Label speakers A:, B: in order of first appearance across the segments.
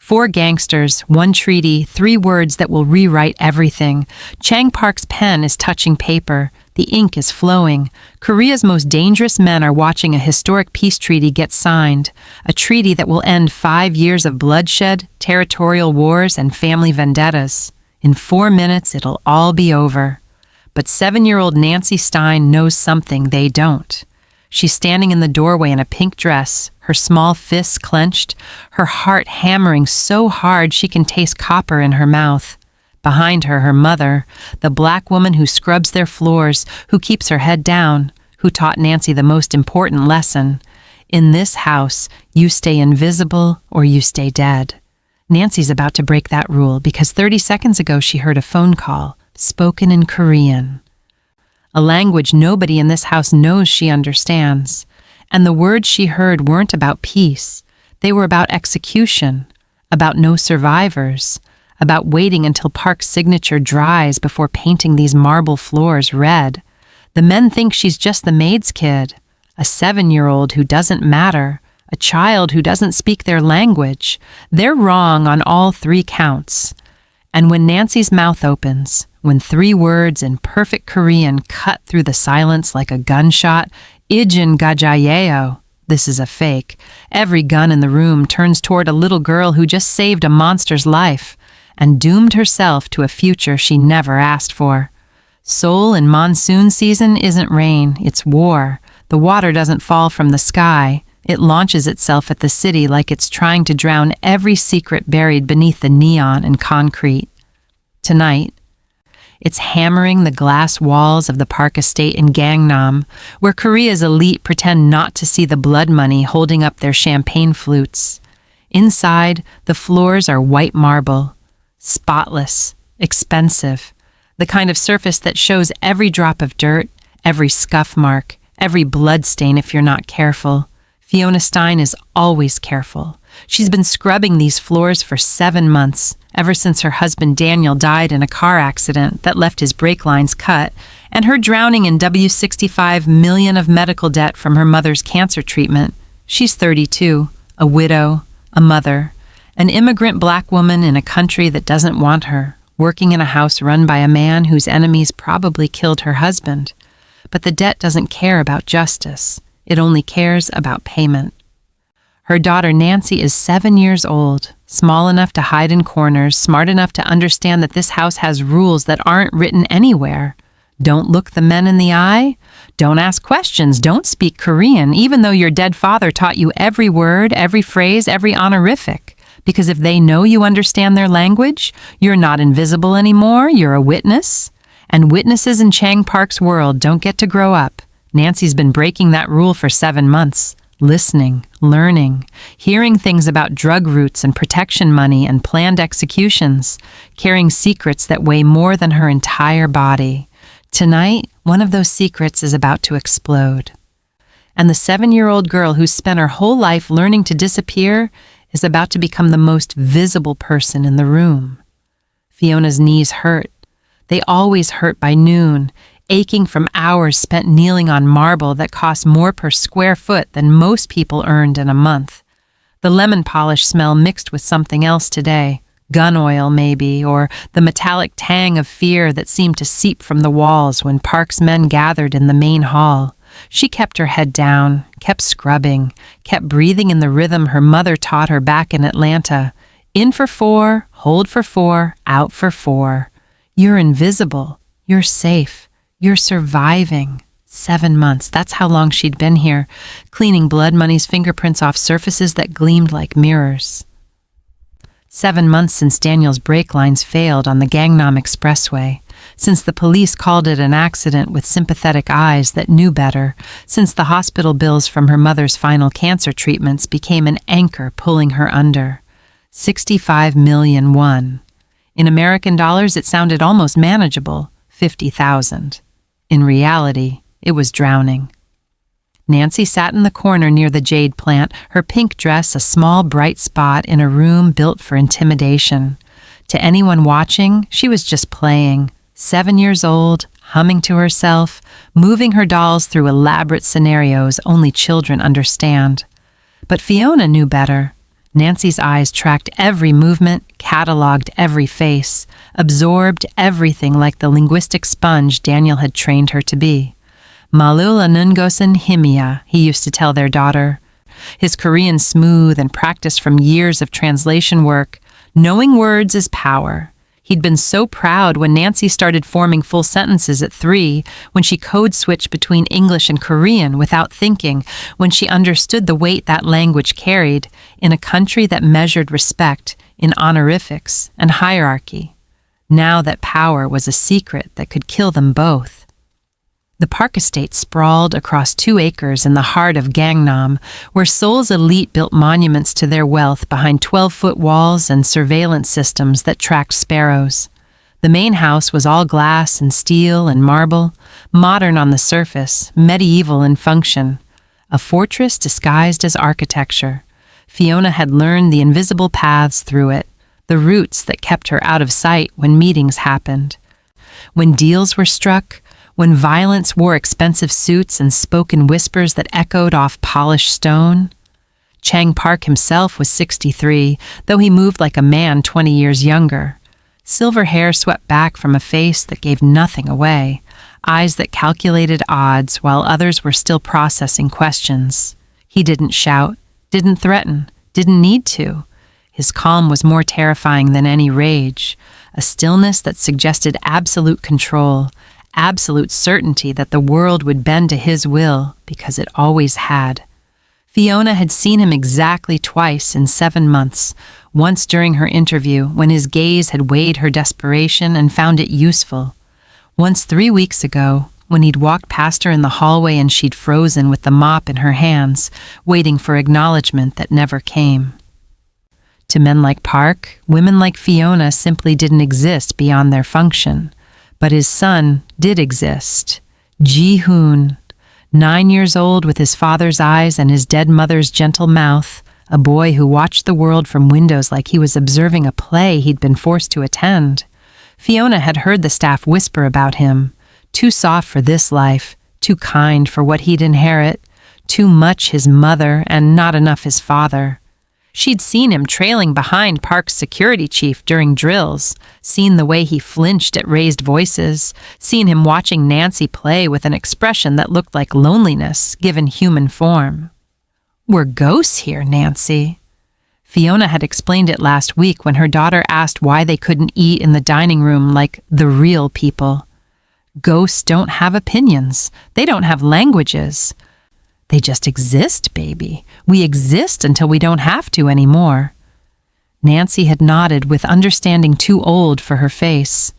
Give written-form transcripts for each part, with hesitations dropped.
A: 4 gangsters, 1 treaty, 3 words that will rewrite everything. Chang Park's pen is touching paper. The ink is flowing. Korea's most dangerous men are watching a historic peace treaty get signed. A treaty that will end 5 years of bloodshed, territorial wars, and family vendettas. In 4 minutes, it'll all be over. But 7-year-old Nancy Stein knows something they don't. She's standing in the doorway in a pink dress, her small fists clenched, her heart hammering so hard she can taste copper in her mouth. Behind her, her mother, the black woman who scrubs their floors, who keeps her head down, who taught Nancy the most important lesson. In this house, you stay invisible or you stay dead. Nancy's about to break that rule because 30 seconds ago she heard a phone call, spoken in Korean. A language nobody in this house knows she understands. And the words she heard weren't about peace. They were about execution, about no survivors, about waiting until Park's signature dries before painting these marble floors red. The men think she's just the maid's kid, a 7-year-old who doesn't matter, a child who doesn't speak their language. They're wrong on all 3 counts. And when Nancy's mouth opens, when 3 words in perfect Korean cut through the silence like a gunshot, Ijin Gajayeo, this is a fake, every gun in the room turns toward a little girl who just saved a monster's life and doomed herself to a future she never asked for. Seoul in monsoon season isn't rain, it's war. The water doesn't fall from the sky. It launches itself at the city like it's trying to drown every secret buried beneath the neon and concrete. Tonight, it's hammering the glass walls of the Park estate in Gangnam, where Korea's elite pretend not to see the blood money holding up their champagne flutes. Inside, the floors are white marble, spotless, expensive, the kind of surface that shows every drop of dirt, every scuff mark, every blood stain if you're not careful. Fiona Stein is always careful. She's been scrubbing these floors for 7 months, ever since her husband Daniel died in a car accident that left his brake lines cut, and her drowning in $65 million of medical debt from her mother's cancer treatment. She's 32, a widow, a mother, an immigrant black woman in a country that doesn't want her, working in a house run by a man whose enemies probably killed her husband. But the debt doesn't care about justice. It only cares about payment. Her daughter Nancy is 7 years old, small enough to hide in corners, smart enough to understand that this house has rules that aren't written anywhere. Don't look the men in the eye. Don't ask questions. Don't speak Korean, even though your dead father taught you every word, every phrase, every honorific. Because if they know you understand their language, you're not invisible anymore, you're a witness. And witnesses in Chang Park's world don't get to grow up. Nancy's been breaking that rule for 7 months. Listening, learning, hearing things about drug routes and protection money and planned executions, carrying secrets that weigh more than her entire body. Tonight, one of those secrets is about to explode. And the 7-year-old girl who's spent her whole life learning to disappear is about to become the most visible person in the room. Fiona's knees hurt. They always hurt by noon, aching from hours spent kneeling on marble that cost more per square foot than most people earned in a month. The lemon polish smell mixed with something else today, gun oil maybe, or the metallic tang of fear that seemed to seep from the walls when Park's men gathered in the main hall. She kept her head down, kept scrubbing, kept breathing in the rhythm her mother taught her back in Atlanta. In for 4, hold for 4, out for 4. You're invisible. You're safe. You're surviving. 7 months, that's how long she'd been here, cleaning blood money's fingerprints off surfaces that gleamed like mirrors. 7 months since Daniel's brake lines failed on the Gangnam Expressway, since the police called it an accident with sympathetic eyes that knew better, since the hospital bills from her mother's final cancer treatments became an anchor pulling her under. 65 million won. In American dollars, it sounded almost manageable, 50,000. In reality, it was drowning. Nancy sat in the corner near the jade plant, her pink dress a small bright spot in a room built for intimidation. To anyone watching, she was just playing, 7 years old, humming to herself, moving her dolls through elaborate scenarios only children understand. But Fiona knew better. Nancy's eyes tracked every movement, cataloged every face, absorbed everything like the linguistic sponge Daniel had trained her to be. Malul anungosan himia, he used to tell their daughter. His Korean smooth and practiced from years of translation work. Knowing words is power. He'd been so proud when Nancy started forming full sentences at 3, when she code-switched between English and Korean without thinking, when she understood the weight that language carried in a country that measured respect in honorifics and hierarchy. Now that power was a secret that could kill them both. The park estate sprawled across 2 acres in the heart of Gangnam, where Seoul's elite built monuments to their wealth behind 12-foot walls and surveillance systems that tracked sparrows. The main house was all glass and steel and marble, modern on the surface, medieval in function. A fortress disguised as architecture. Fiona had learned the invisible paths through it, the routes that kept her out of sight when meetings happened. When deals were struck, when violence wore expensive suits and spoke in whispers that echoed off polished stone. Chang Park himself was 63, though he moved like a man 20 years younger. Silver hair swept back from a face that gave nothing away, eyes that calculated odds while others were still processing questions. He didn't shout, didn't threaten, didn't need to. His calm was more terrifying than any rage, a stillness that suggested absolute control, absolute certainty that the world would bend to his will because it always had. Fiona had seen him exactly twice in 7 months, once during her interview when his gaze had weighed her desperation and found it useful, once 3 weeks ago when he'd walked past her in the hallway and she'd frozen with the mop in her hands, waiting for acknowledgement that never came. To men like Park, women like Fiona simply didn't exist beyond their function. But his son did exist. Ji-hoon, 9 years old with his father's eyes and his dead mother's gentle mouth, a boy who watched the world from windows like he was observing a play he'd been forced to attend. Fiona had heard the staff whisper about him. Too soft for this life, too kind for what he'd inherit, too much his mother and not enough his father. She'd seen him trailing behind Park's security chief during drills, seen the way he flinched at raised voices, seen him watching Nancy play with an expression that looked like loneliness given human form. "We're ghosts here, Nancy." Fiona had explained it last week when her daughter asked why they couldn't eat in the dining room like the real people. Ghosts don't have opinions. They don't have languages. They just exist, baby. We exist until we don't have to anymore. Nancy had nodded with understanding too old for her face.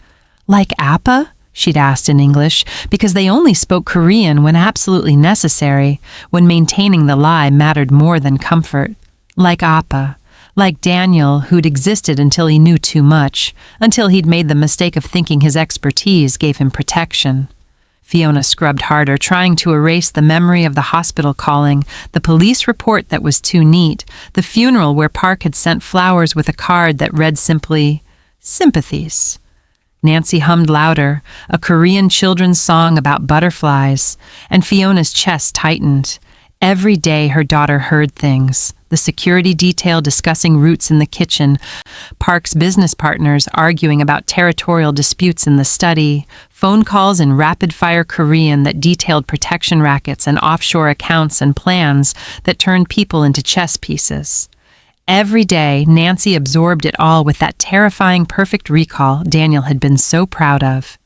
A: Like Appa? She'd asked in English, because they only spoke Korean when absolutely necessary, when maintaining the lie mattered more than comfort. Like Appa. Like Daniel, who'd existed until he knew too much, until he'd made the mistake of thinking his expertise gave him protection. Fiona scrubbed harder, trying to erase the memory of the hospital calling, the police report that was too neat, the funeral where Park had sent flowers with a card that read simply, "Sympathies." Nancy hummed louder, a Korean children's song about butterflies, and Fiona's chest tightened. Every day her daughter heard things. The security detail discussing routes in the kitchen, Park's business partners arguing about territorial disputes in the study, phone calls in rapid-fire Korean that detailed protection rackets and offshore accounts and plans that turned people into chess pieces. Every day, Nancy absorbed it all with that terrifying perfect recall Daniel had been so proud of.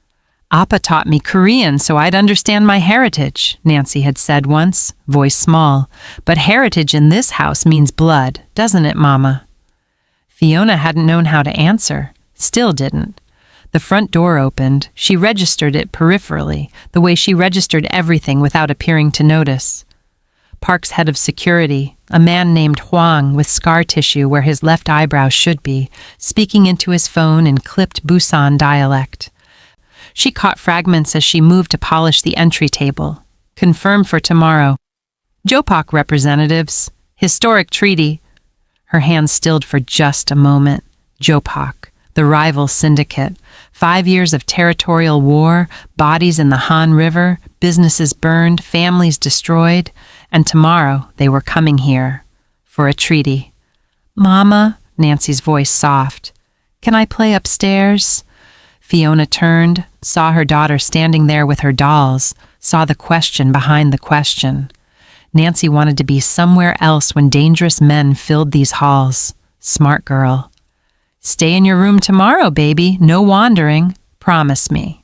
A: "Appa taught me Korean so I'd understand my heritage," Nancy had said once, voice small. "But heritage in this house means blood, doesn't it, Mama?" Fiona hadn't known how to answer, still didn't. The front door opened. She registered it peripherally, the way she registered everything without appearing to notice. Park's head of security, a man named Huang with scar tissue where his left eyebrow should be, speaking into his phone in clipped Busan dialect. She caught fragments as she moved to polish the entry table. Confirmed for tomorrow. Jopak representatives. Historic treaty. Her hands stilled for just a moment. Jopak, the rival syndicate. 5 years of territorial war, bodies in the Han River, businesses burned, families destroyed, and tomorrow they were coming here for a treaty. Mama, Nancy's voice soft. Can I play upstairs? Fiona turned, saw her daughter standing there with her dolls, saw the question behind the question. Nancy wanted to be somewhere else when dangerous men filled these halls. Smart girl. Stay in your room tomorrow, baby. No wandering. Promise me.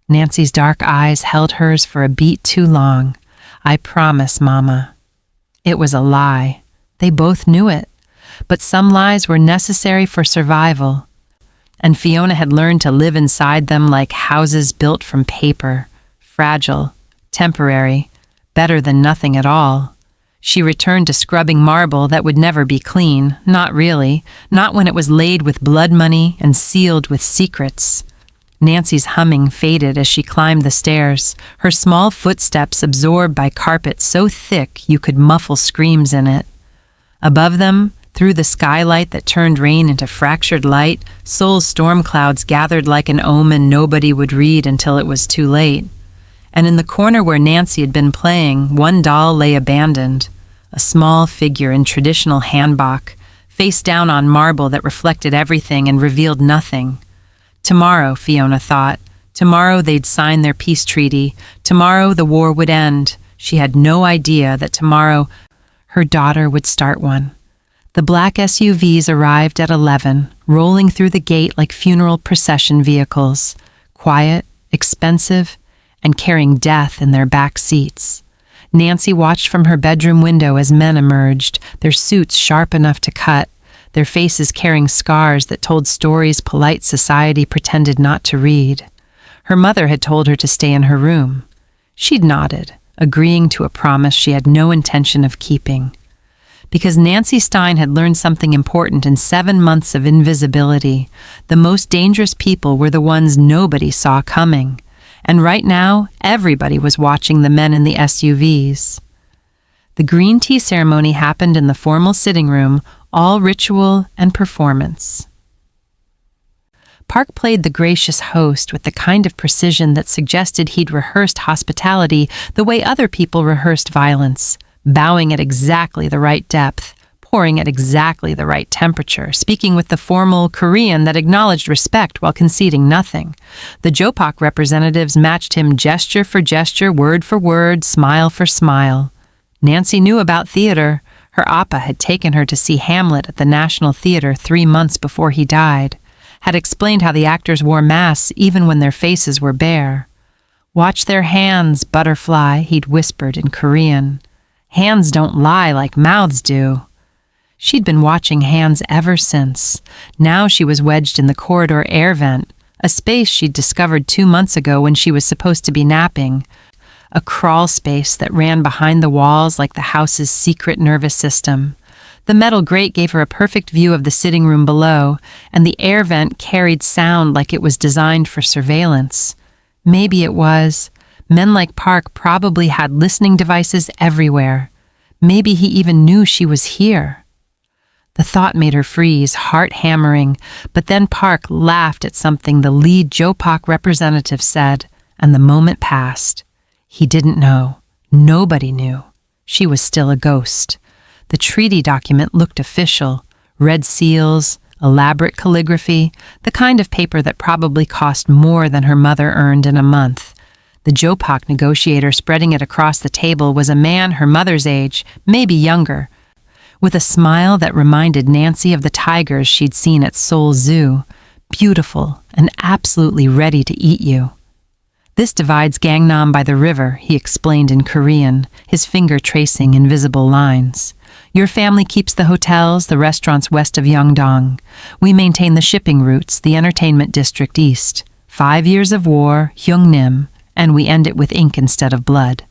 A: Nancy's dark eyes held hers for a beat too long. I promise, Mama. It was a lie. They both knew it. But some lies were necessary for survival. And Fiona had learned to live inside them like houses built from paper. Fragile. Temporary. Better than nothing at all. She returned to scrubbing marble that would never be clean. Not really. Not when it was laid with blood money and sealed with secrets. Nancy's humming faded as she climbed the stairs, her small footsteps absorbed by carpet so thick you could muffle screams in it. Above them, through the skylight that turned rain into fractured light, Seoul's storm clouds gathered like an omen nobody would read until it was too late. And in the corner where Nancy had been playing, one doll lay abandoned, a small figure in traditional hanbok, face down on marble that reflected everything and revealed nothing. Tomorrow, Fiona thought. Tomorrow they'd sign their peace treaty. Tomorrow the war would end. She had no idea that tomorrow her daughter would start one. The black SUVs arrived at 11, rolling through the gate like funeral procession vehicles, quiet, expensive, and carrying death in their back seats. Nancy watched from her bedroom window as men emerged, their suits sharp enough to cut, their faces carrying scars that told stories polite society pretended not to read. Her mother had told her to stay in her room. She'd nodded, agreeing to a promise she had no intention of keeping. Because Nancy Stein had learned something important in 7 months of invisibility, the most dangerous people were the ones nobody saw coming. And right now, everybody was watching the men in the SUVs. The green tea ceremony happened in the formal sitting room, all ritual and performance. Park played the gracious host with the kind of precision that suggested he'd rehearsed hospitality the way other people rehearsed violence, bowing at exactly the right depth, pouring at exactly the right temperature, speaking with the formal Korean that acknowledged respect while conceding nothing. The Jopak representatives matched him gesture for gesture, word for word, smile for smile. Nancy knew about theater. Her appa had taken her to see Hamlet at the National Theater 3 months before he died, had explained how the actors wore masks even when their faces were bare. Watch their hands, butterfly, he'd whispered in Korean. Hands don't lie like mouths do. She'd been watching hands ever since. Now she was wedged in the corridor air vent, a space she'd discovered 2 months ago when she was supposed to be napping. A crawl space that ran behind the walls like the house's secret nervous system. The metal grate gave her a perfect view of the sitting room below, and the air vent carried sound like it was designed for surveillance. Maybe it was. Men like Park probably had listening devices everywhere. Maybe he even knew she was here. The thought made her freeze, heart hammering, but then Park laughed at something the lead Jopak representative said, and the moment passed. He didn't know. Nobody knew. She was still a ghost. The treaty document looked official. Red seals, elaborate calligraphy, the kind of paper that probably cost more than her mother earned in a month. The Jopak negotiator spreading it across the table was a man her mother's age, maybe younger, with a smile that reminded Nancy of the tigers she'd seen at Seoul Zoo, beautiful and absolutely ready to eat you. This divides Gangnam by the river, he explained in Korean, his finger tracing invisible lines. Your family keeps the hotels, the restaurants west of Yeongdong. We maintain the shipping routes, the entertainment district east. 5 years of war, Hyungnim, and we end it with ink instead of blood.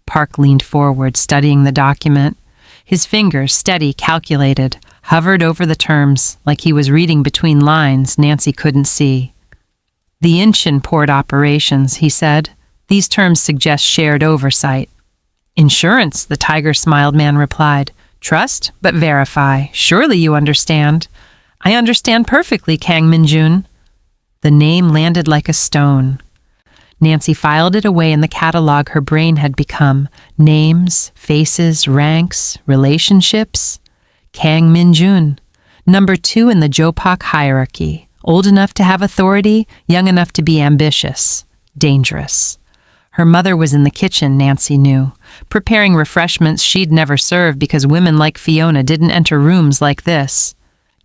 A: Park leaned forward, studying the document. His fingers, steady, calculated, hovered over the terms like he was reading between lines Nancy couldn't see. The Incheon port operations, he said. These terms suggest shared oversight. Insurance, the tiger-smiled man replied. Trust, but verify. Surely you understand. I understand perfectly, Kang Min-jun. The name landed like a stone. Nancy filed it away in the catalog her brain had become. Names, faces, ranks, relationships. Kang Min-jun, number 2 in the Jopak hierarchy, old enough to have authority, young enough to be ambitious, dangerous. Her mother was in the kitchen, Nancy knew, preparing refreshments she'd never served because women like Fiona didn't enter rooms like this.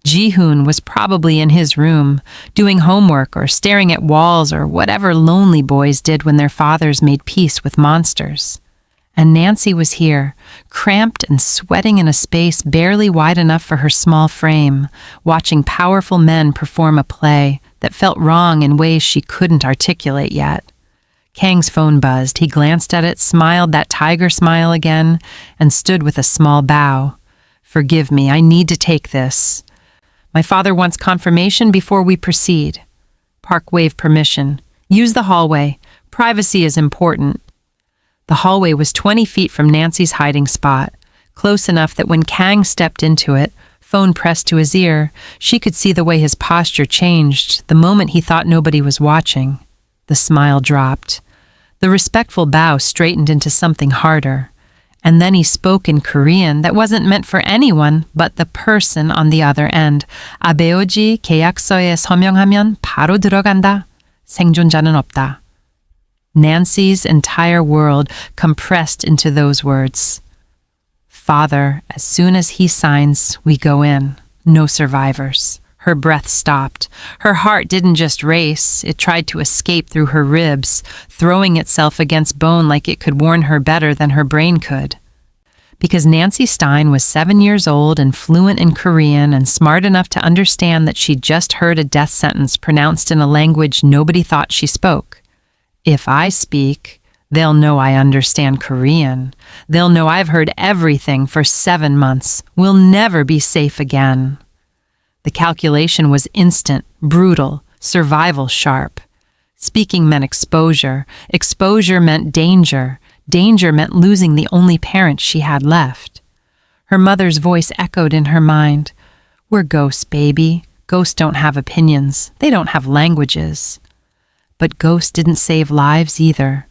A: Ji-hoon was probably in his room, doing homework or staring at walls or whatever lonely boys did when their fathers made peace with monsters. And Nancy was here, cramped and sweating in a space barely wide enough for her small frame, watching powerful men perform a play that felt wrong in ways she couldn't articulate yet. Kang's phone buzzed. He glanced at it, smiled that tiger smile again, and stood with a small bow. "Forgive me, I need to take this. My father wants confirmation before we proceed." Park waved permission. "Use the hallway. Privacy is important." The hallway was 20 feet from Nancy's hiding spot, close enough that when Kang stepped into it, phone pressed to his ear, she could see the way his posture changed the moment he thought nobody was watching. The smile dropped. The respectful bow straightened into something harder. And then he spoke in Korean that wasn't meant for anyone but the person on the other end. "아베오지 계약서에 서명하면 바로 들어간다. 생존자는 없다." Nancy's entire world compressed into those words. "Father, as soon as he signs, we go in. No survivors." Her breath stopped. Her heart didn't just race, it tried to escape through her ribs, throwing itself against bone like it could warn her better than her brain could. Because Nancy Stein was 7 years old and fluent in Korean and smart enough to understand that she'd just heard a death sentence pronounced in a language nobody thought she spoke. If I speak, they'll know I understand Korean. They'll know I've heard everything for 7 months. We'll never be safe again. The calculation was instant, brutal, survival sharp. Speaking meant exposure. Exposure meant danger. Danger meant losing the only parent she had left. Her mother's voice echoed in her mind. "We're ghosts, baby. Ghosts don't have opinions. They don't have languages." But ghosts didn't save lives either.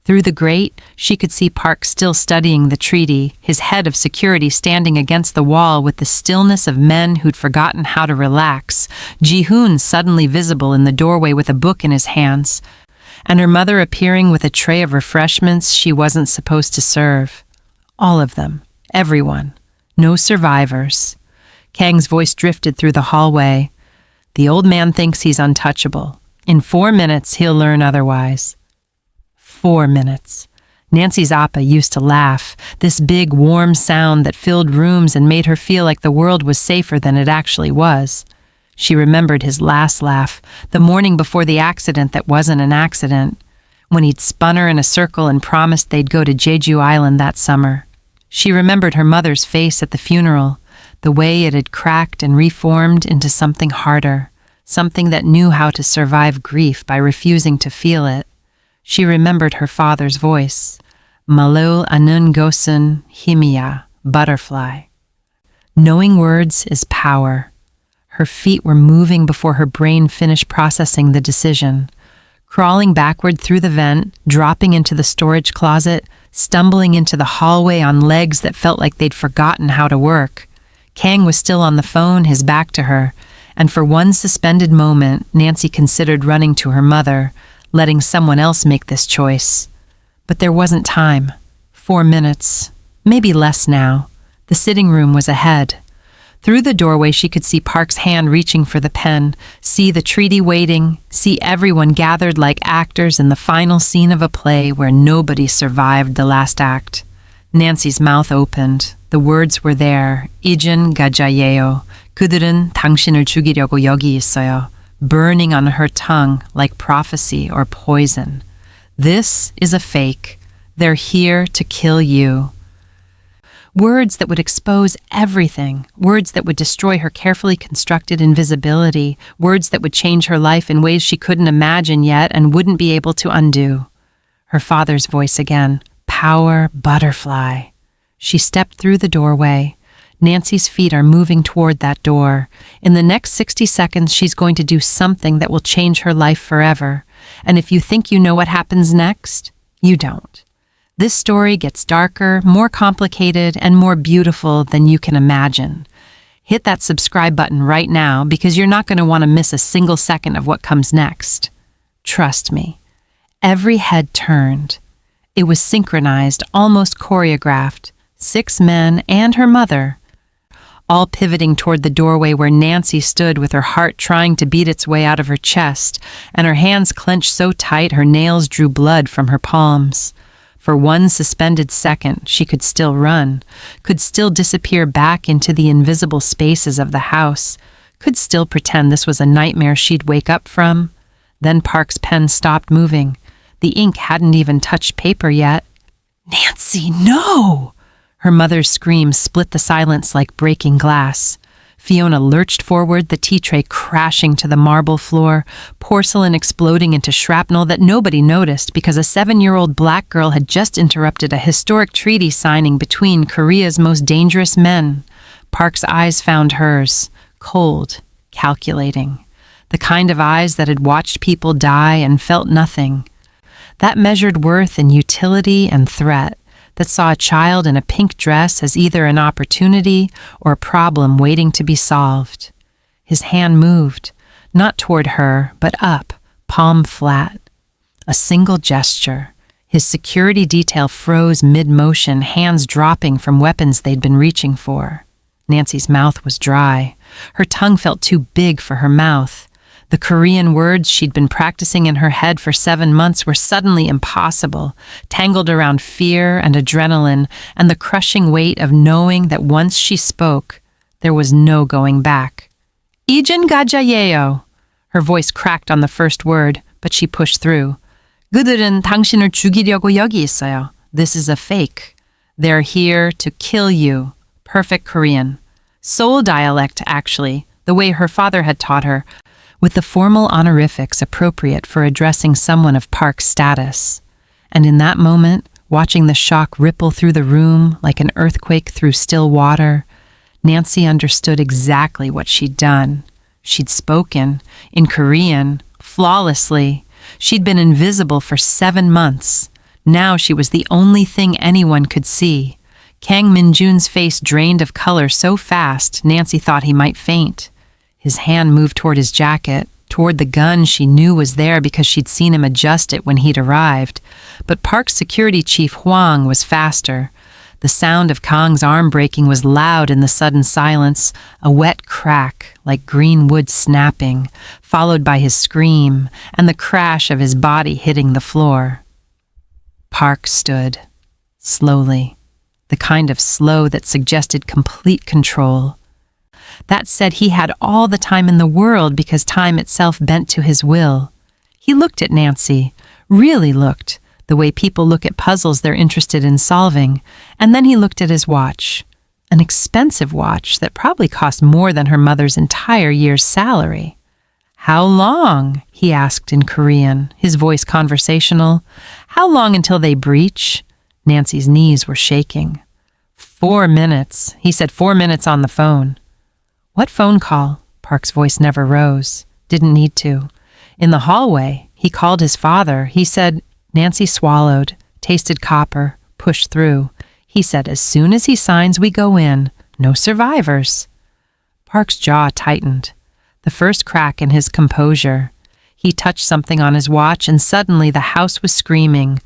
A: Through the grate, she could see Park still studying the treaty, his head of security standing against the wall with the stillness of men who'd forgotten how to relax, Ji-hoon suddenly visible in the doorway with a book in his hands, and her mother appearing with a tray of refreshments she wasn't supposed to serve. All of them. Everyone. No survivors. Kang's voice drifted through the hallway. "The old man thinks he's untouchable. In 4 minutes, he'll learn otherwise." 4 minutes. Nancy's appa used to laugh, this big, warm sound that filled rooms and made her feel like the world was safer than it actually was. She remembered his last laugh, the morning before the accident that wasn't an accident, when he'd spun her in a circle and promised they'd go to Jeju Island that summer. She remembered her mother's face at the funeral, the way it had cracked and reformed into something harder, something that knew how to survive grief by refusing to feel it. She remembered her father's voice, "Malul anun gosun himiya," butterfly. Knowing words is power. Her feet were moving before her brain finished processing the decision. Crawling backward through the vent, dropping into the storage closet, stumbling into the hallway on legs that felt like they'd forgotten how to work. Kang was still on the phone, his back to her, and for one suspended moment, Nancy considered running to her mother, letting someone else make this choice. But there wasn't time. 4 minutes. Maybe less now. The sitting room was ahead. Through the doorway she could see Park's hand reaching for the pen, see the treaty waiting, see everyone gathered like actors in the final scene of a play where nobody survived the last act. Nancy's mouth opened. The words were there. "이젠 가자예요. 그들은 당신을 죽이려고 여기 있어요." Burning on her tongue like prophecy or poison. This is a fake. They're here to kill you. Words that would expose everything. Words that would destroy her carefully constructed invisibility. Words that would change her life in ways she couldn't imagine yet and wouldn't be able to undo. Her father's voice again. "Power, butterfly." She stepped through the doorway. Nancy's feet are moving toward that door. In the next 60 seconds, she's going to do something that will change her life forever. And if you think you know what happens next, you don't. This story gets darker, more complicated, and more beautiful than you can imagine. Hit that subscribe button right now because you're not going to want to miss a single second of what comes next. Trust me. Every head turned. It was synchronized, almost choreographed. 6 men and her mother, all pivoting toward the doorway where Nancy stood with her heart trying to beat its way out of her chest and her hands clenched so tight her nails drew blood from her palms. For one suspended second, she could still run, could still disappear back into the invisible spaces of the house, could still pretend this was a nightmare she'd wake up from. Then Park's pen stopped moving. The ink hadn't even touched paper yet. "Nancy, no!" Her mother's scream split the silence like breaking glass. Fiona lurched forward, the tea tray crashing to the marble floor, porcelain exploding into shrapnel that nobody noticed because a 7-year-old black girl had just interrupted a historic treaty signing between Korea's most dangerous men. Park's eyes found hers, cold, calculating. The kind of eyes that had watched people die and felt nothing. That measured worth in utility and threat, that saw a child in a pink dress as either an opportunity or a problem waiting to be solved. His hand moved, not toward her, but up, palm flat. A single gesture. His security detail froze mid-motion, hands dropping from weapons they'd been reaching for. Nancy's mouth was dry. Her tongue felt too big for her mouth. The Korean words she'd been practicing in her head for 7 months were suddenly impossible, tangled around fear and adrenaline and the crushing weight of knowing that once she spoke, there was no going back. "이젠 가자예요." Her voice cracked on the first word, but she pushed through. "그들은 당신을 죽이려고 여기 있어요. This is a fake. They're here to kill you." Perfect Korean. Seoul dialect, actually, the way her father had taught her, with the formal honorifics appropriate for addressing someone of Park's status. And in that moment, watching the shock ripple through the room like an earthquake through still water, Nancy understood exactly what she'd done. She'd spoken, in Korean, flawlessly. She'd been invisible for 7 months. Now she was the only thing anyone could see. Kang Min-jun's face drained of color so fast, Nancy thought he might faint. His hand moved toward his jacket, toward the gun she knew was there because she'd seen him adjust it when he'd arrived. But Park's security chief Hwang was faster. The sound of Kang's arm breaking was loud in the sudden silence, a wet crack like green wood snapping, followed by his scream and the crash of his body hitting the floor. Park stood, slowly, the kind of slow that suggested complete control. That said, he had all the time in the world because time itself bent to his will. He looked at Nancy, really looked, the way people look at puzzles they're interested in solving, and then he looked at his watch, an expensive watch that probably cost more than her mother's entire year's salary. "How long?" he asked in Korean, his voice conversational. "How long until they breach?" Nancy's knees were shaking. 4 minutes. He said 4 minutes on the phone. "What phone call?" Park's voice never rose. Didn't need to. In the hallway, he called his father. He said, Nancy swallowed, tasted copper, pushed through. He said, "As soon as he signs, we go in. No survivors." Park's jaw tightened. The first crack in his composure. He touched something on his watch and suddenly the house was screaming.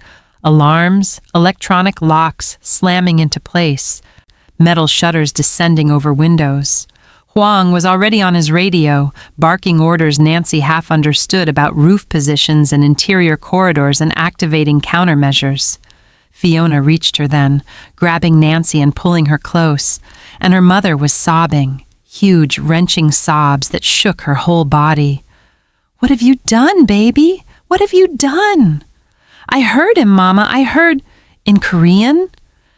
A: Alarms, electronic locks slamming into place, metal shutters descending over windows. Hwang was already on his radio, barking orders Nancy half understood about roof positions and interior corridors and activating countermeasures. Fiona reached her then, grabbing Nancy and pulling her close, and her mother was sobbing, huge, wrenching sobs that shook her whole body. "What have you done, baby? What have you done?" "I heard him, Mama, I heard—" "In Korean?"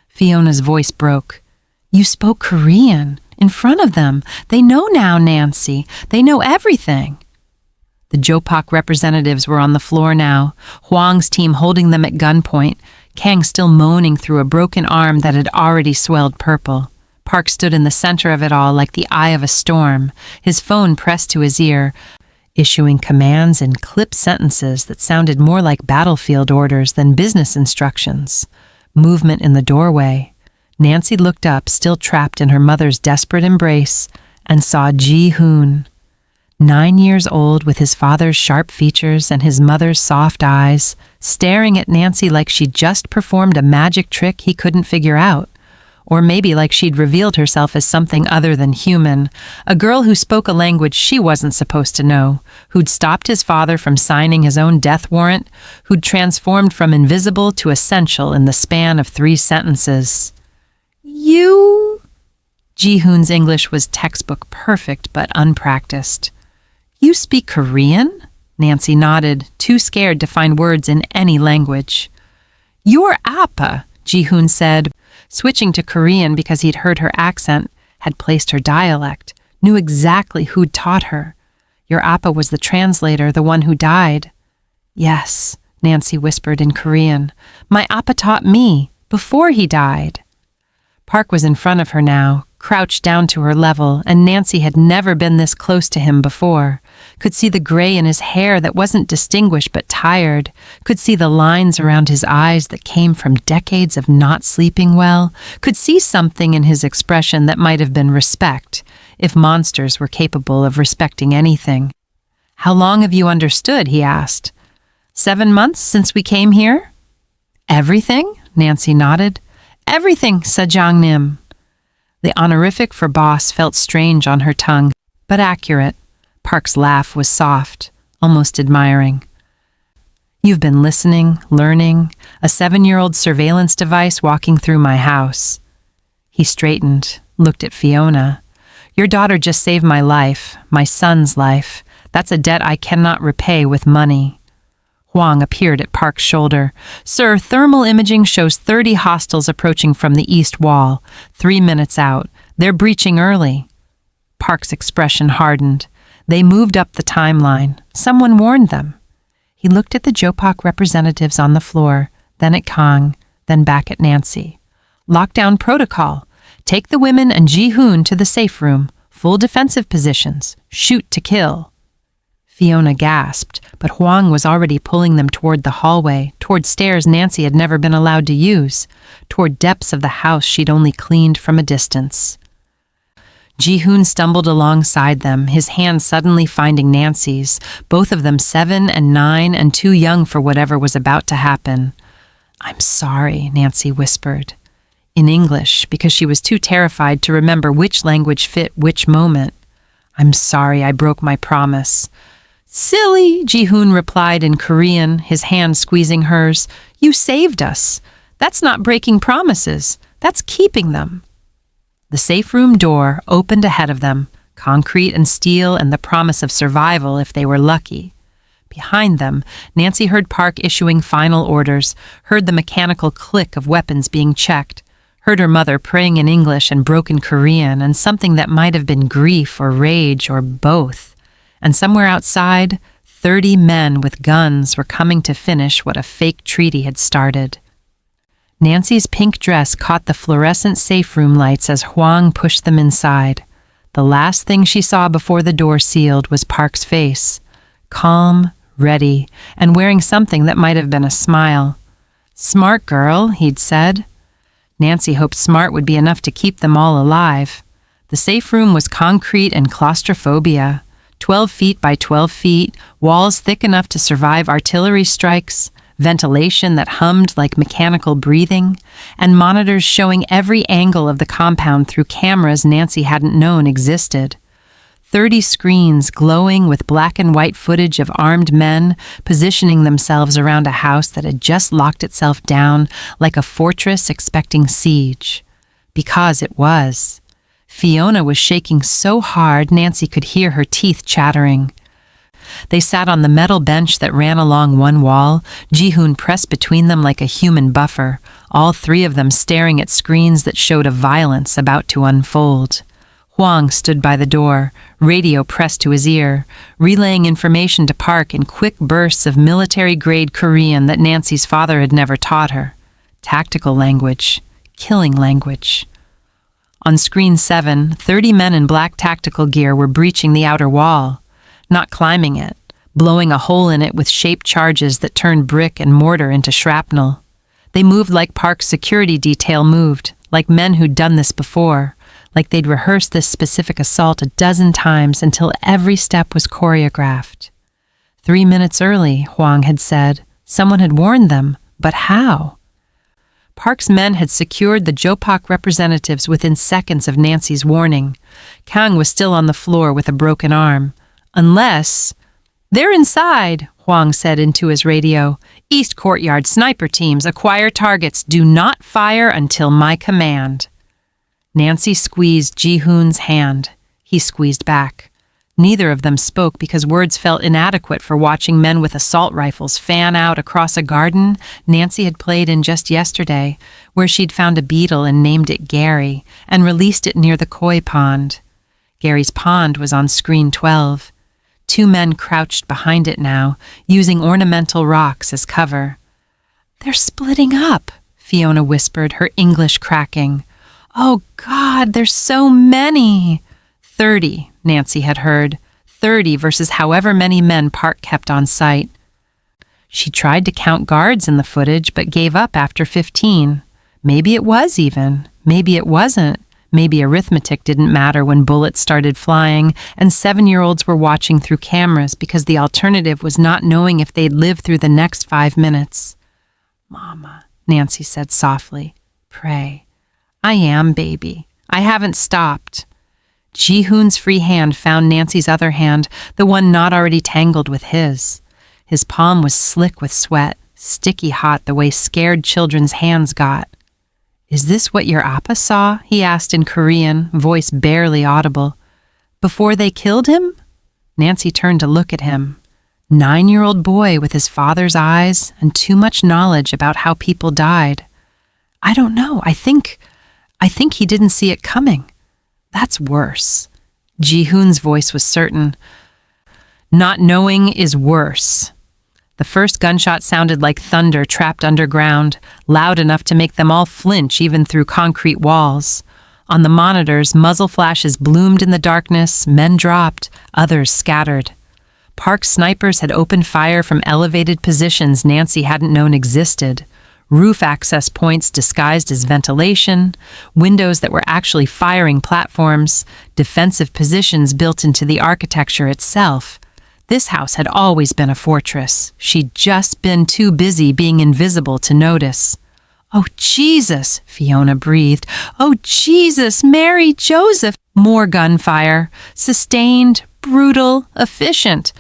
A: Fiona's voice broke. "You spoke Korean. In front of them. They know now, Nancy. They know everything." The JOPOC representatives were on the floor now, Hwang's team holding them at gunpoint, Kang still moaning through a broken arm that had already swelled purple. Park stood in the center of it all like the eye of a storm, his phone pressed to his ear, issuing commands in clipped sentences that sounded more like battlefield orders than business instructions. Movement in the doorway. Nancy looked up, still trapped in her mother's desperate embrace, and saw Ji-hoon, 9 years old with his father's sharp features and his mother's soft eyes, staring at Nancy like she'd just performed a magic trick he couldn't figure out. Or maybe like she'd revealed herself as something other than human, a girl who spoke a language she wasn't supposed to know, who'd stopped his father from signing his own death warrant, who'd transformed from invisible to essential in the span of 3 sentences. You? Ji-hoon's English was textbook perfect but unpracticed. You speak Korean? Nancy nodded, too scared to find words in any language. You're Appa, Ji-hoon said, switching to Korean because he'd heard her accent, had placed her dialect, knew exactly who'd taught her. Your Appa was the translator, the one who died. Yes, Nancy whispered in Korean. My Appa taught me, before he died. Park was in front of her now, crouched down to her level, and Nancy had never been this close to him before. Could see the gray in his hair that wasn't distinguished but tired, could see the lines around his eyes that came from decades of not sleeping well, could see something in his expression that might have been respect, if monsters were capable of respecting anything. How long have you understood? He asked. 7 months since we came here? Everything? Nancy nodded. Everything, said Jang Nim. The honorific for boss felt strange on her tongue, but accurate. Park's laugh was soft, almost admiring. You've been listening, learning, a 7-year-old surveillance device walking through my house. He straightened, looked at Fiona. Your daughter just saved my life, my son's life. That's a debt I cannot repay with money. Huang appeared at Park's shoulder. Sir, thermal imaging shows 30 hostiles approaching from the east wall. 3 minutes out. They're breaching early. Park's expression hardened. They moved up the timeline. Someone warned them. He looked at the Jopak representatives on the floor, then at Kang, then back at Nancy. Lockdown protocol. Take the women and Ji-hoon to the safe room. Full defensive positions. Shoot to kill. Fiona gasped, but Huang was already pulling them toward the hallway, toward stairs Nancy had never been allowed to use, toward depths of the house she'd only cleaned from a distance. Ji-hoon stumbled alongside them, his hand suddenly finding Nancy's, both of them 7 and 9 and too young for whatever was about to happen. I'm sorry, Nancy whispered. In English, because she was too terrified to remember which language fit which moment. I'm sorry I broke my promise. Silly, Ji-hoon replied in Korean, his hand squeezing hers. You saved us. That's not breaking promises. That's keeping them. The safe room door opened ahead of them, concrete and steel and the promise of survival if they were lucky. Behind them, Nancy heard Park issuing final orders, heard the mechanical click of weapons being checked, heard her mother praying in English and broken Korean and something that might have been grief or rage or both. And somewhere outside, 30 men with guns were coming to finish what a fake treaty had started. Nancy's pink dress caught the fluorescent safe room lights as Huang pushed them inside. The last thing she saw before the door sealed was Park's face, calm, ready, and wearing something that might have been a smile. Smart girl, he'd said. Nancy hoped smart would be enough to keep them all alive. The safe room was concrete and claustrophobia. 12 feet by 12 feet, walls thick enough to survive artillery strikes, ventilation that hummed like mechanical breathing, and monitors showing every angle of the compound through cameras Nancy hadn't known existed. 30 screens glowing with black and white footage of armed men positioning themselves around a house that had just locked itself down like a fortress expecting siege. Because it was. Fiona was shaking so hard Nancy could hear her teeth chattering. They sat on the metal bench that ran along one wall, Ji-hoon pressed between them like a human buffer, all 3 of them staring at screens that showed a violence about to unfold. Huang stood by the door, radio pressed to his ear, relaying information to Park in quick bursts of military-grade Korean that Nancy's father had never taught her. Tactical language. Killing language. On screen 7, 30 men in black tactical gear were breaching the outer wall, not climbing it, blowing a hole in it with shaped charges that turned brick and mortar into shrapnel. They moved like Park's security detail moved, like men who'd done this before, like they'd rehearsed this specific assault a dozen times until every step was choreographed. 3 minutes early, Huang had said. Someone had warned them, but how? Park's men had secured the Jopak representatives within seconds of Nancy's warning. Kang was still on the floor with a broken arm. Unless... "They're inside," Huang said into his radio. "East Courtyard sniper teams acquire targets. Do not fire until my command." Nancy squeezed Ji-hoon's hand. He squeezed back. Neither of them spoke because words felt inadequate for watching men with assault rifles fan out across a garden Nancy had played in just yesterday, where she'd found a beetle and named it Gary and released it near the koi pond. Gary's pond was on screen 12. 2 men crouched behind it now, using ornamental rocks as cover. "They're splitting up," Fiona whispered, her English cracking. "Oh, God, there's so many." 30, Nancy had heard. 30 versus however many men Park kept on sight. She tried to count guards in the footage, but gave up after 15. Maybe it was even. Maybe it wasn't. Maybe arithmetic didn't matter when bullets started flying, and 7-year-olds were watching through cameras because the alternative was not knowing if they'd live through the next 5 minutes. "Mama," Nancy said softly. "Pray." "I am, baby. I haven't stopped." Ji-hoon's free hand found Nancy's other hand, the one not already tangled with his. His palm was slick with sweat, sticky hot the way scared children's hands got. "Is this what your appa saw?" he asked in Korean, voice barely audible. "Before they killed him?" Nancy turned to look at him. 9-year-old boy with his father's eyes and too much knowledge about how people died. "I don't know. I think he didn't see it coming." "That's worse." Ji-hoon's voice was certain. "Not knowing is worse." The first gunshot sounded like thunder trapped underground, loud enough to make them all flinch even through concrete walls. On the monitors, muzzle flashes bloomed in the darkness, men dropped, others scattered. Park snipers had opened fire from elevated positions Nancy hadn't known existed. Roof access points disguised as ventilation, windows that were actually firing platforms, defensive positions built into the architecture itself. This house had always been a fortress. She'd just been too busy being invisible to notice. "Oh, Jesus," Fiona breathed. "Oh, Jesus, Mary, Joseph." More gunfire. Sustained, brutal, efficient.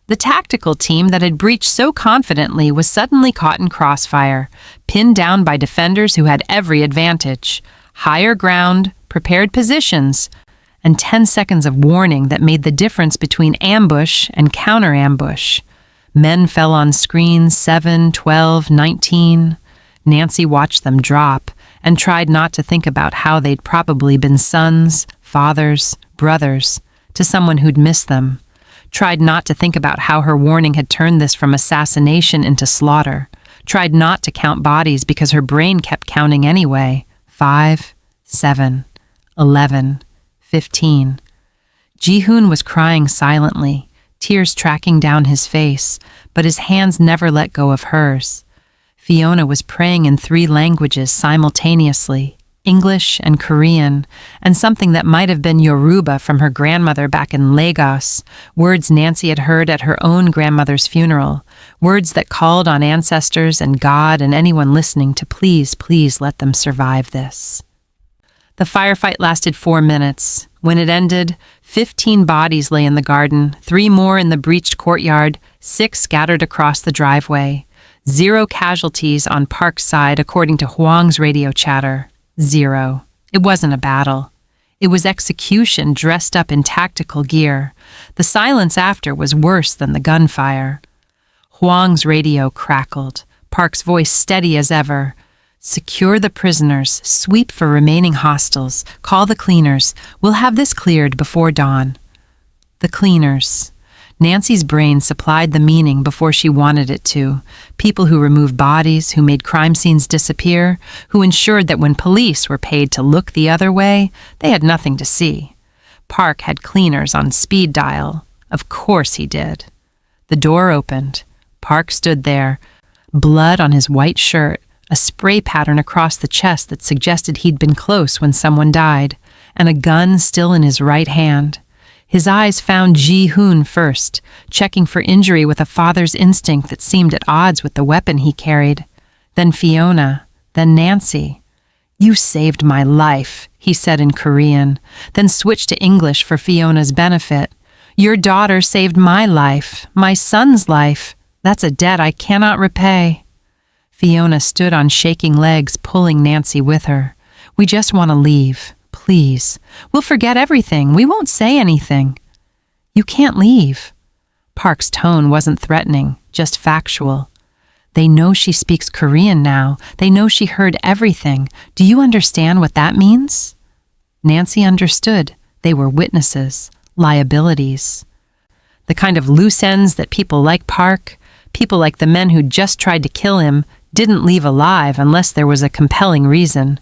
A: The tactical team that had breached so confidently was suddenly caught in crossfire, pinned down by defenders who had every advantage. Higher ground, prepared positions, and 10 seconds of warning that made the difference between ambush and counter-ambush. Men fell on screens 7, 12, 19. Nancy watched them drop and tried not to think about how they'd probably been sons, fathers, brothers to someone who'd missed them. Tried not to think about how her warning had turned this from assassination into slaughter. Tried not to count bodies because her brain kept counting anyway. 5, 7, 11, 15. Ji-hoon was crying silently, tears tracking down his face, but his hands never let go of hers. Fiona was praying in 3 languages simultaneously, English and Korean, and something that might have been Yoruba from her grandmother back in Lagos, words Nancy had heard at her own grandmother's funeral, words that called on ancestors and God and anyone listening to please, please let them survive this. The firefight lasted 4 minutes. When it ended, 15 bodies lay in the garden, 3 more in the breached courtyard, 6 scattered across the driveway. 0 casualties on Park's side, according to Huang's radio chatter. 0. It wasn't a battle. It was execution dressed up in tactical gear. The silence after was worse than the gunfire. Huang's radio crackled, Park's voice steady as ever. "Secure the prisoners, sweep for remaining hostiles, call the cleaners. We'll have this cleared before dawn." The cleaners. Nancy's brain supplied the meaning before she wanted it to. People who removed bodies, who made crime scenes disappear, who ensured that when police were paid to look the other way, they had nothing to see. Park had cleaners on speed dial. Of course he did. The door opened. Park stood there, blood on his white shirt, a spray pattern across the chest that suggested he'd been close when someone died, and a gun still in his right hand. His eyes found Ji-hoon first, checking for injury with a father's instinct that seemed at odds with the weapon he carried. Then Fiona, then Nancy. "You saved my life," he said in Korean, then switched to English for Fiona's benefit. "Your daughter saved my life, my son's life. That's a debt I cannot repay." Fiona stood on shaking legs, pulling Nancy with her. "We just want to leave. Please. We'll forget everything. We won't say anything." "You can't leave." Park's tone wasn't threatening, just factual. "They know she speaks Korean now. They know she heard everything. Do you understand what that means?" Nancy understood. They were witnesses, liabilities. The kind of loose ends that people like Park, people like the men who just tried to kill him, didn't leave alive unless there was a compelling reason.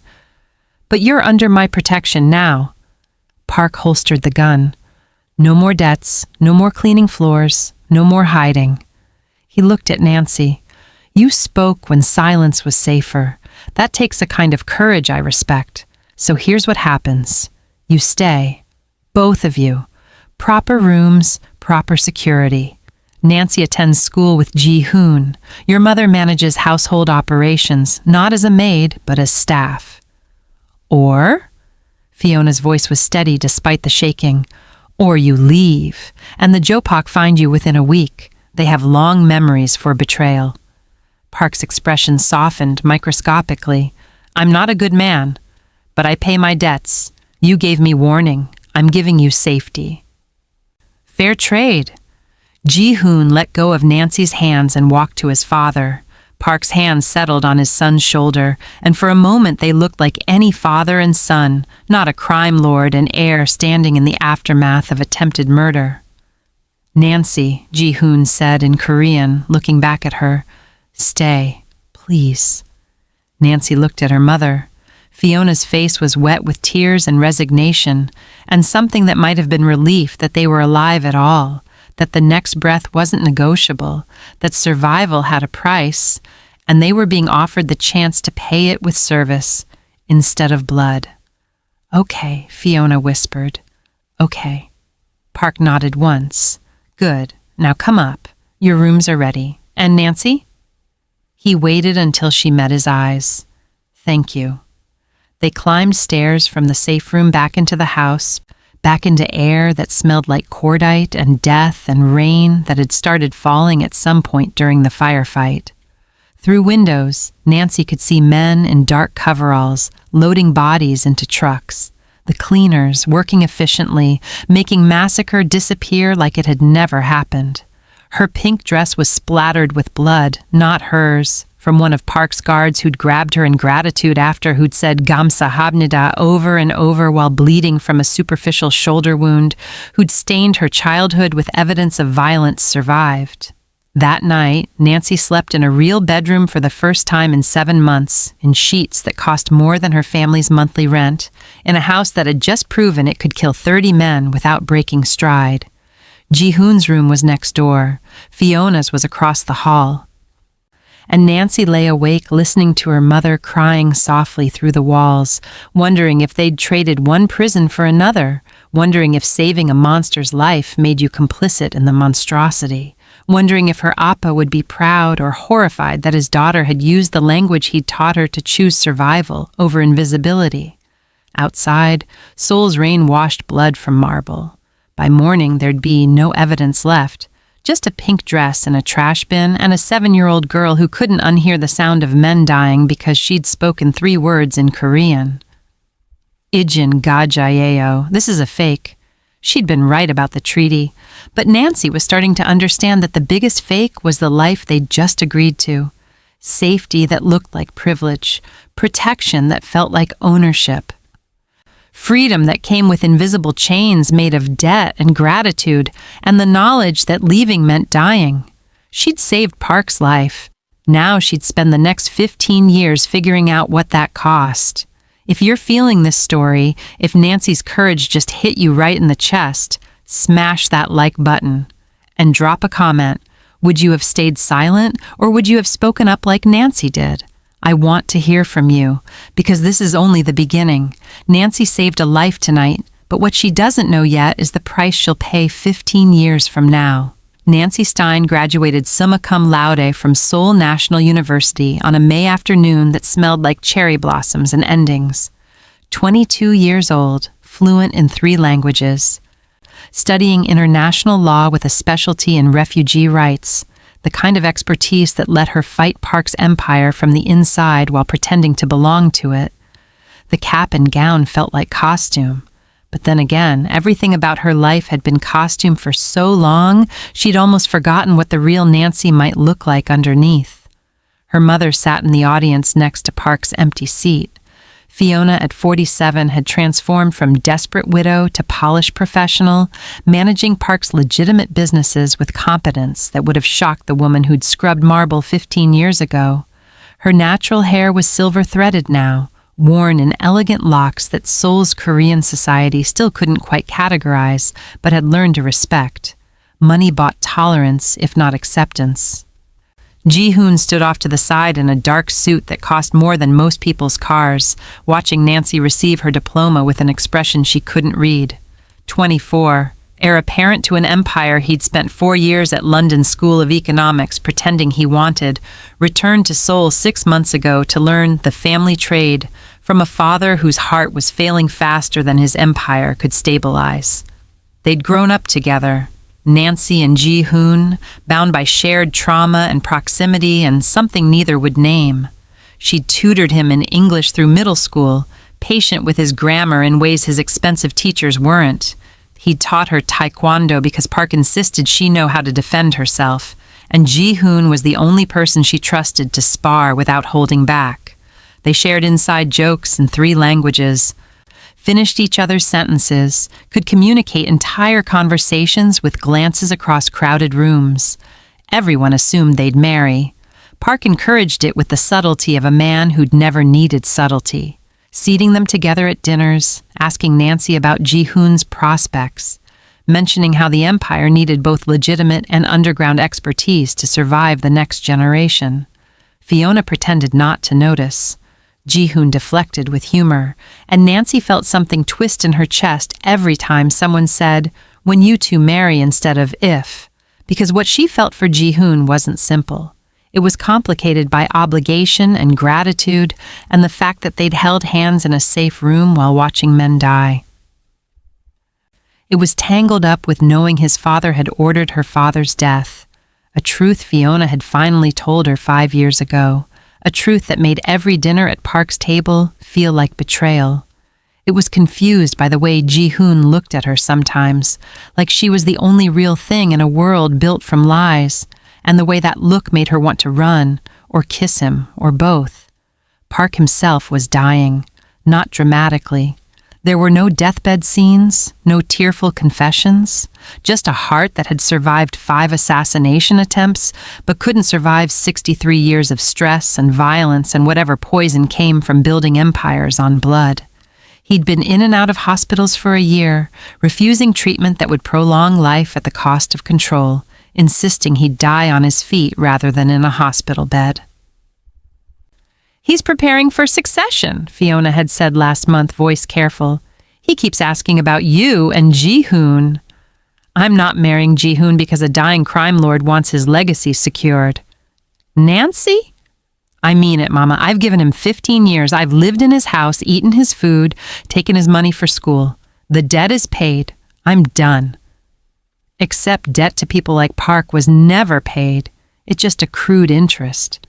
A: "But you're under my protection now." Park holstered the gun. No more debts, no more cleaning floors, no more hiding. He looked at Nancy. "You spoke when silence was safer. That takes a kind of courage I respect. So here's what happens. You stay. Both of you. Proper rooms, proper security. Nancy attends school with Ji-hoon. Your mother manages household operations, not as a maid, but as staff. Or," Fiona's voice was steady despite the shaking, "or you leave, and the Jopak find you within a week. They have long memories for betrayal." Park's expression softened microscopically. "I'm not a good man, but I pay my debts. You gave me warning. I'm giving you safety." Fair trade. Ji-hoon let go of Nancy's hands and walked to his father. Park's hand settled on his son's shoulder, and for a moment they looked like any father and son, not a crime lord and heir standing in the aftermath of attempted murder. "Nancy," Ji-hoon said in Korean, looking back at her, "stay, please." Nancy looked at her mother. Fiona's face was wet with tears and resignation, and something that might have been relief that they were alive at all, that the next breath wasn't negotiable, that survival had a price, and they were being offered the chance to pay it with service instead of blood. "Okay," Fiona whispered. "Okay." Park nodded once. "Good. Now come up. Your rooms are ready. And Nancy?" He waited until she met his eyes. "Thank you." They climbed stairs from the safe room back into the house, back into air that smelled like cordite and death and rain that had started falling at some point during the firefight. Through windows, Nancy could see men in dark coveralls loading bodies into trucks, the cleaners working efficiently, making massacre disappear like it had never happened. Her pink dress was splattered with blood, not hers, from one of Park's guards who'd grabbed her in gratitude after who'd said "Gamsahabnida" over and over while bleeding from a superficial shoulder wound, who'd stained her childhood with evidence of violence survived. That night, Nancy slept in a real bedroom for the first time in 7 months, in sheets that cost more than her family's monthly rent, in a house that had just proven it could kill 30 men without breaking stride. Ji-hoon's room was next door. Fiona's was across the hall. And Nancy lay awake listening to her mother crying softly through the walls, wondering if they'd traded one prison for another, wondering if saving a monster's life made you complicit in the monstrosity, wondering if her appa would be proud or horrified that his daughter had used the language he'd taught her to choose survival over invisibility. Outside, Seoul's rain washed blood from marble. By morning, there'd be no evidence left. Just a pink dress in a trash bin and a 7-year-old girl who couldn't unhear the sound of men dying because she'd spoken 3 words in Korean. Ijin Gajayeo, this is a fake. She'd been right about the treaty, but Nancy was starting to understand that the biggest fake was the life they'd just agreed to. Safety that looked like privilege, protection that felt like ownership. Freedom that came with invisible chains made of debt and gratitude, and the knowledge that leaving meant dying. She'd saved Park's life. Now she'd spend the next 15 years figuring out what that cost. If you're feeling this story, if Nancy's courage just hit you right in the chest, smash that like button and drop a comment. Would you have stayed silent, or would you have spoken up like Nancy did? I want to hear from you, because this is only the beginning. Nancy saved a life tonight, but what she doesn't know yet is the price she'll pay 15 years from now. Nancy Stein graduated summa cum laude from Seoul National University on a May afternoon that smelled like cherry blossoms and endings. 22 years old, fluent in 3 languages. Studying international law with a specialty in refugee rights, the kind of expertise that let her fight Park's empire from the inside while pretending to belong to it. The cap and gown felt like costume. But then again, everything about her life had been costume for so long, she'd almost forgotten what the real Nancy might look like underneath. Her mother sat in the audience next to Park's empty seat. Fiona, at 47, had transformed from desperate widow to polished professional, managing Park's legitimate businesses with competence that would have shocked the woman who'd scrubbed marble 15 years ago. Her natural hair was silver-threaded now, worn in elegant locks that Seoul's Korean society still couldn't quite categorize, but had learned to respect. Money bought tolerance, if not acceptance. Ji-hoon stood off to the side in a dark suit that cost more than most people's cars, watching Nancy receive her diploma with an expression she couldn't read. 24, heir apparent to an empire he'd spent 4 years at London School of Economics pretending he wanted, returned to Seoul 6 months ago to learn the family trade from a father whose heart was failing faster than his empire could stabilize. They'd grown up together, Nancy and Ji-hoon, bound by shared trauma and proximity and something neither would name. She'd tutored him in English through middle school, patient with his grammar in ways his expensive teachers weren't. He'd taught her taekwondo because Park insisted she know how to defend herself, and Ji-hoon was the only person she trusted to spar without holding back. They shared inside jokes in 3 languages, finished each other's sentences, could communicate entire conversations with glances across crowded rooms. Everyone assumed they'd marry. Park encouraged it with the subtlety of a man who'd never needed subtlety, seating them together at dinners, asking Nancy about Ji-hoon's prospects, mentioning how the empire needed both legitimate and underground expertise to survive the next generation. Fiona pretended not to notice. Ji-hoon deflected with humor, and Nancy felt something twist in her chest every time someone said, "When you two marry," instead of "if," because what she felt for Ji-hoon wasn't simple. It was complicated by obligation and gratitude and the fact that they'd held hands in a safe room while watching men die. It was tangled up with knowing his father had ordered her father's death, a truth Fiona had finally told her 5 years ago. A truth that made every dinner at Park's table feel like betrayal. It was confused by the way Ji-hoon looked at her sometimes, like she was the only real thing in a world built from lies, and the way that look made her want to run, or kiss him, or both. Park himself was dying, not dramatically. There were no deathbed scenes, no tearful confessions, just a heart that had survived 5 assassination attempts, but couldn't survive 63 years of stress and violence and whatever poison came from building empires on blood. He'd been in and out of hospitals for a year, refusing treatment that would prolong life at the cost of control, insisting he'd die on his feet rather than in a hospital bed. "He's preparing for succession," Fiona had said last month, voice careful. "He keeps asking about you and Ji-hoon." "I'm not marrying Ji-hoon because a dying crime lord wants his legacy secured." "Nancy?" "I mean it, Mama. I've given him 15 years. I've lived in his house, eaten his food, taken his money for school. The debt is paid. I'm done." Except debt to people like Park was never paid. It just accrued interest.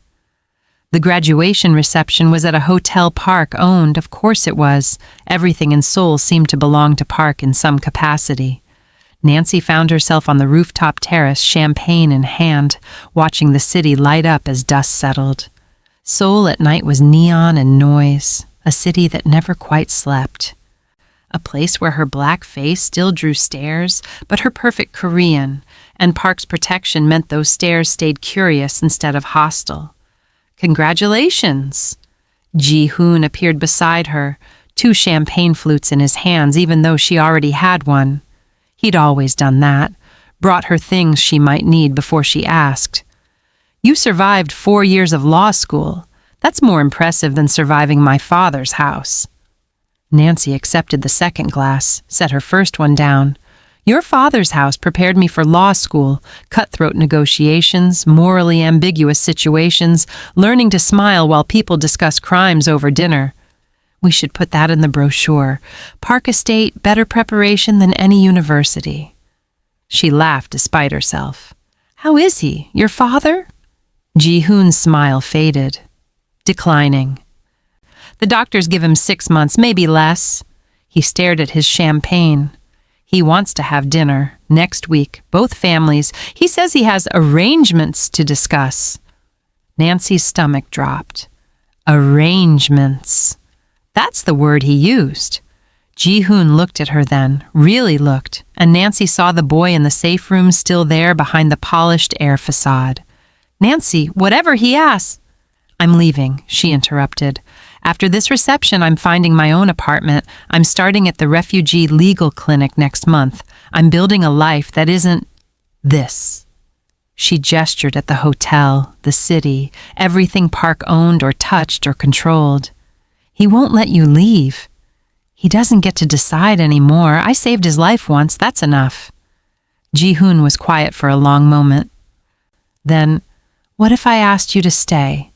A: The graduation reception was at a hotel Park owned. Of course it was. Everything in Seoul seemed to belong to Park in some capacity. Nancy found herself on the rooftop terrace, champagne in hand, watching the city light up as dusk settled. Seoul at night was neon and noise, a city that never quite slept. A place where her black face still drew stares, but her perfect Korean, and Park's protection meant those stares stayed curious instead of hostile. "Congratulations!" Ji-hoon appeared beside her, 2 champagne flutes in his hands, even though she already had one. He'd always done that, brought her things she might need before she asked. "You survived 4 years of law school. That's more impressive than surviving my father's house. Nancy accepted the second glass, set her first one down. Your father's house prepared me for law school, cutthroat negotiations, morally ambiguous situations, learning to smile while people discuss crimes over dinner. We should put that in the brochure. Park Estate, better preparation than any university. She laughed despite herself. How is he, your father? Ji-hoon's smile faded. Declining. The doctors give him 6 months, maybe less. He stared at his champagne. He wants to have dinner next week, both families. He says he has arrangements to discuss. Nancy's stomach dropped. Arrangements. That's the word he used. Ji-hoon looked at her then, really looked, and Nancy saw the boy in the safe room still there behind the polished air facade. Nancy, whatever he asks. I'm leaving, she interrupted. After this reception, I'm finding my own apartment. I'm starting at the refugee legal clinic next month. I'm building a life that isn't this. She gestured at the hotel, the city, everything Park owned or touched or controlled. He won't let you leave. He doesn't get to decide anymore. I saved his life once, that's enough. Ji-hoon was quiet for a long moment. Then, what if I asked you to stay?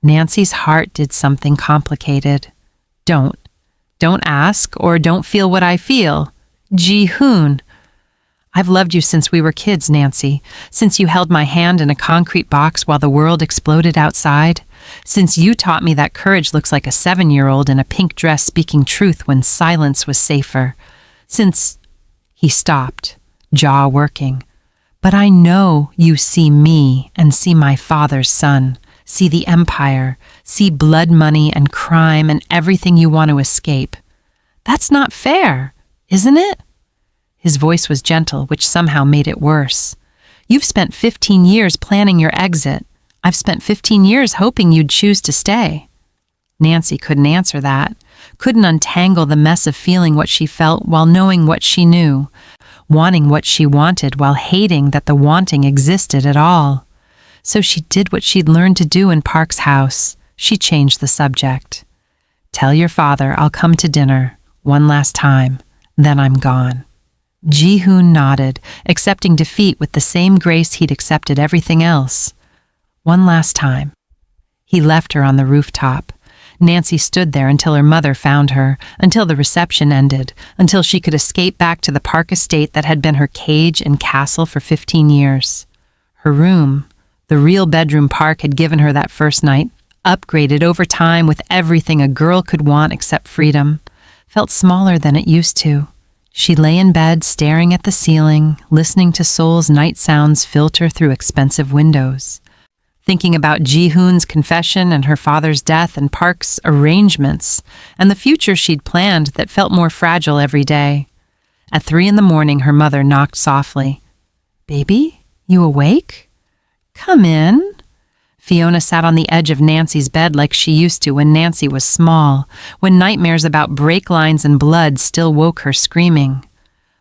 A: Nancy's heart did something complicated. Don't ask or don't feel what I feel. Ji-hoon. I've loved you since we were kids, Nancy. Since you held my hand in a concrete box while the world exploded outside. Since you taught me that courage looks like a 7-year-old in a pink dress speaking truth when silence was safer. Since... He stopped, jaw working. But I know you see me and see my father's son. See the empire, see blood money and crime and everything you want to escape. That's not fair, isn't it? His voice was gentle, which somehow made it worse. You've spent 15 years planning your exit. I've spent 15 years hoping you'd choose to stay. Nancy couldn't answer that, couldn't untangle the mess of feeling what she felt while knowing what she knew, wanting what she wanted while hating that the wanting existed at all. So she did what she'd learned to do in Park's house. She changed the subject. Tell your father I'll come to dinner, one last time, then I'm gone. Ji-hoon nodded, accepting defeat with the same grace he'd accepted everything else. One last time. He left her on the rooftop. Nancy stood there until her mother found her, until the reception ended, until she could escape back to the Park Estate that had been her cage and castle for 15 years. Her room, the real bedroom Park had given her that first night, upgraded over time with everything a girl could want except freedom, felt smaller than it used to. She lay in bed staring at the ceiling, listening to Seoul's night sounds filter through expensive windows, thinking about Ji-hoon's confession and her father's death and Park's arrangements, and the future she'd planned that felt more fragile every day. At 3 a.m, her mother knocked softly. Baby, you awake? Come in. Fiona sat on the edge of Nancy's bed like she used to when Nancy was small, when nightmares about brake lines and blood still woke her screaming.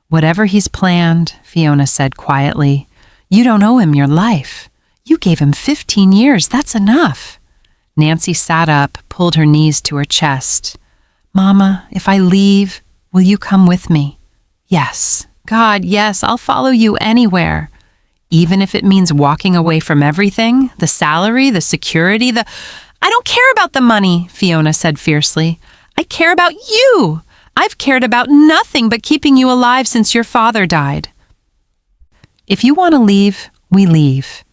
A: Whatever he's planned, Fiona said quietly, you don't owe him your life. You gave him 15 years, that's enough. Nancy sat up, pulled her knees to her chest. Mama, if I leave, will you come with me? Yes. God, yes, I'll follow you anywhere. Even if it means walking away from everything, the salary, the security, I don't care about the money, Fiona said fiercely. I care about you. I've cared about nothing but keeping you alive since your father died. If you want to leave, we leave.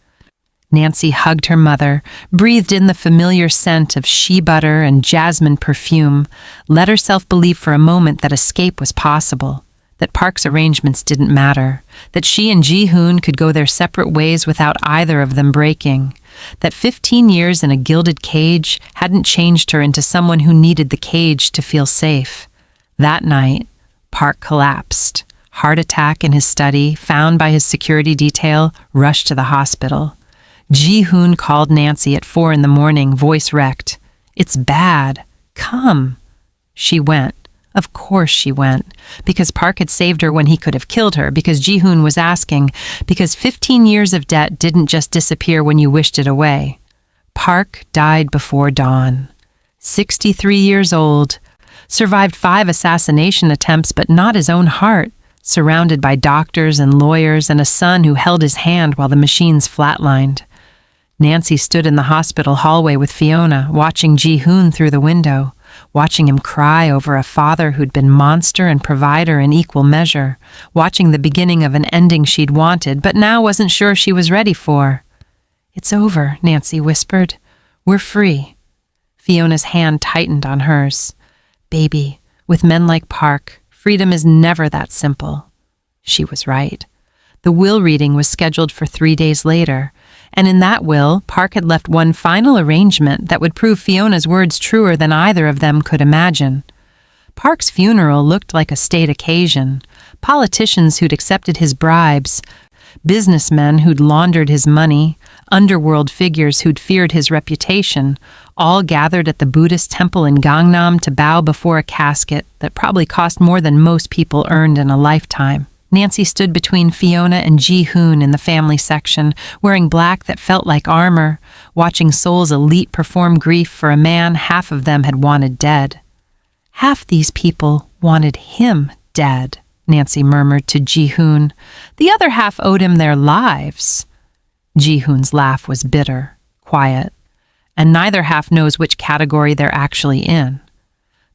A: Nancy hugged her mother, breathed in the familiar scent of shea butter and jasmine perfume, let herself believe for a moment that escape was possible. That Park's arrangements didn't matter, that she and Ji-hoon could go their separate ways without either of them breaking, that 15 years in a gilded cage hadn't changed her into someone who needed the cage to feel safe. That night, Park collapsed. Heart attack in his study, found by his security detail, rushed to the hospital. Ji-hoon called Nancy at 4 a.m, voice wrecked. It's bad. Come. She went. Of course she went, because Park had saved her when he could have killed her, because Ji-hoon was asking, because 15 years of debt didn't just disappear when you wished it away. Park died before dawn. 63 years old. Survived 5 assassination attempts, but not his own heart. Surrounded by doctors and lawyers and a son who held his hand while the machines flatlined. Nancy stood in the hospital hallway with Fiona, watching Ji-hoon through the window, watching him cry over a father who'd been monster and provider in equal measure, watching the beginning of an ending she'd wanted, but now wasn't sure she was ready for. "It's over," Nancy whispered. "We're free." Fiona's hand tightened on hers. "Baby, with men like Park, freedom is never that simple." She was right. The will reading was scheduled for 3 days later, and in that will, Park had left one final arrangement that would prove Fiona's words truer than either of them could imagine. Park's funeral looked like a state occasion. Politicians who'd accepted his bribes, businessmen who'd laundered his money, underworld figures who'd feared his reputation, all gathered at the Buddhist temple in Gangnam to bow before a casket that probably cost more than most people earned in a lifetime. Nancy stood between Fiona and Ji-hoon in the family section, wearing black that felt like armor, watching Seoul's elite perform grief for a man half of them had wanted dead. "Half these people wanted him dead," Nancy murmured to Ji-hoon. "The other half owed him their lives." Ji-hoon's laugh was bitter, quiet, and neither half knows which category they're actually in.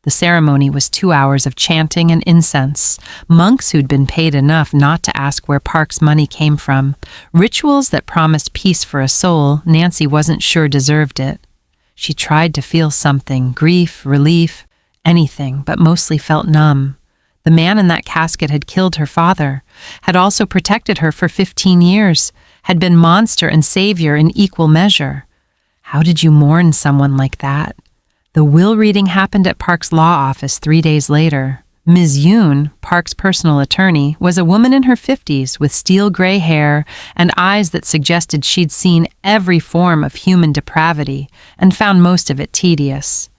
A: The ceremony was 2 hours of chanting and incense, monks who'd been paid enough not to ask where Park's money came from, rituals that promised peace for a soul Nancy wasn't sure deserved it. She tried to feel something, grief, relief, anything, but mostly felt numb. The man in that casket had killed her father, had also protected her for 15 years, had been monster and savior in equal measure. How did you mourn someone like that? The will reading happened at Park's law office 3 days later. Ms. Yoon, Park's personal attorney, was a woman in her 50s with steel gray hair and eyes that suggested she'd seen every form of human depravity and found most of it tedious.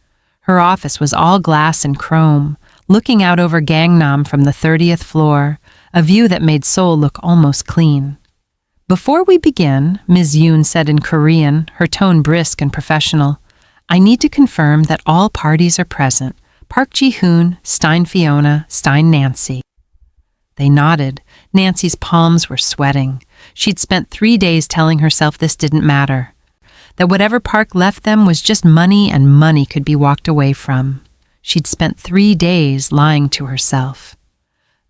A: Her office was all glass and chrome, looking out over Gangnam from the 30th floor, a view that made Seoul look almost clean. "Before we begin," Ms. Yoon said in Korean, her tone brisk and professional, "I need to confirm that all parties are present. Park Ji-hoon, Stein Fiona, Stein Nancy." They nodded. Nancy's palms were sweating. She'd spent 3 days telling herself this didn't matter, that whatever Park left them was just money and money could be walked away from. She'd spent 3 days lying to herself.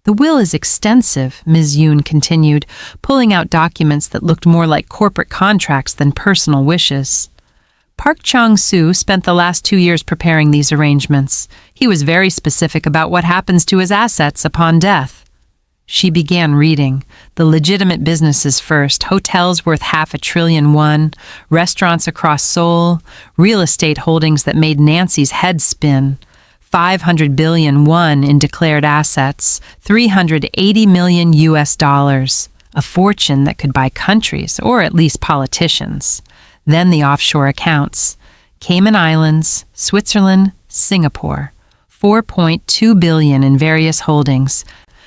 A: "The will is extensive," Ms. Yoon continued, pulling out documents that looked more like corporate contracts than personal wishes. Park Chang-soo spent the last 2 years preparing these arrangements. He was very specific about what happens to his assets upon death. She began reading. The legitimate businesses first, hotels worth $500 billion, restaurants across Seoul, real estate holdings that made Nancy's head spin, 500 billion won in declared assets, $380 million US, a fortune that could buy countries, or at least politicians. Then the offshore accounts. Cayman Islands, Switzerland, Singapore. 4.2 billion in various holdings,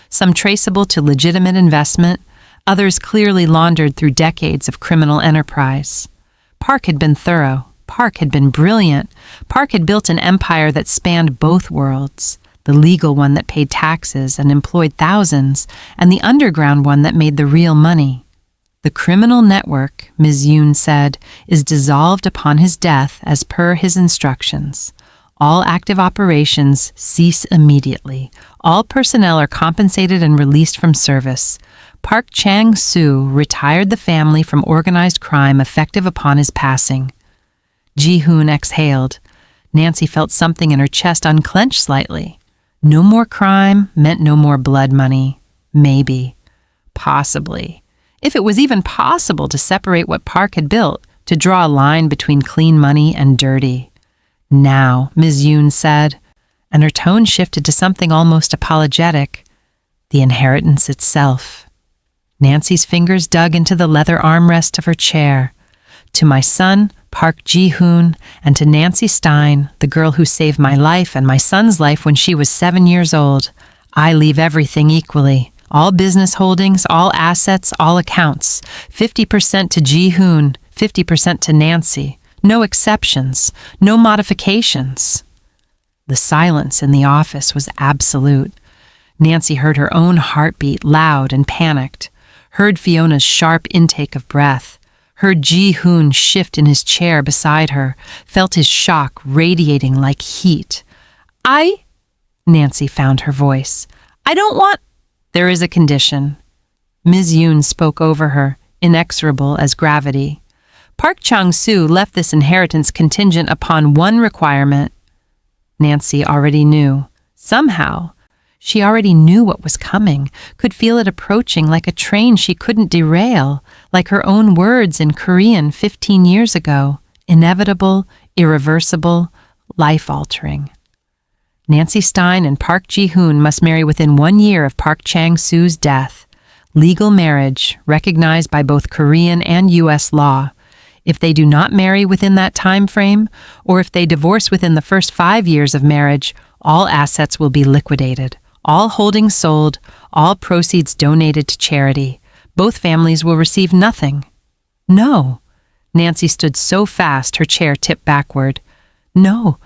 A: some traceable to legitimate investment, others clearly laundered through decades of criminal enterprise. Park had been thorough. Park had been brilliant. Park had built an empire that spanned both worlds, the legal one that paid taxes and employed thousands, and the underground one that made the real money. "The criminal network," Ms. Yoon said, "is dissolved upon his death as per his instructions. All active operations cease immediately. All personnel are compensated and released from service. Park Chang-soo retired the family from organized crime effective upon his passing." Ji-hoon exhaled. Nancy felt something in her chest unclench slightly. No more crime meant no more blood money. Maybe. Possibly. If it was even possible to separate what Park had built, to draw a line between clean money and dirty. "Now," Ms. Yoon said, and her tone shifted to something almost apologetic. "The inheritance itself." Nancy's fingers dug into the leather armrest of her chair. "To my son, Park Ji-hoon, and to Nancy Stein, the girl who saved my life and my son's life when she was 7 years old, I leave everything equally. All business holdings, all assets, all accounts. 50% to Ji-hoon, 50% to Nancy. No exceptions, no modifications. The silence in the office was absolute. Nancy heard her own heartbeat, loud and panicked, heard Fiona's sharp intake of breath, heard Ji-hoon shift in his chair beside her, felt his shock radiating like heat. Nancy found her voice. I don't want— There is a condition. Ms. Yoon spoke over her, inexorable as gravity. Park Chang-soo left this inheritance contingent upon one requirement. Nancy already knew. Somehow, she already knew what was coming, could feel it approaching like a train she couldn't derail, like her own words in Korean 15 years ago. Inevitable, irreversible, life-altering. Nancy Stein and Park Ji-hoon must marry within 1 year of Park Chang-soo's death. Legal marriage, recognized by both Korean and U.S. law. If they do not marry within that time frame, or if they divorce within the first 5 years of marriage, all assets will be liquidated, all holdings sold, all proceeds donated to charity. Both families will receive nothing. No. Nancy stood so fast her chair tipped backward. No,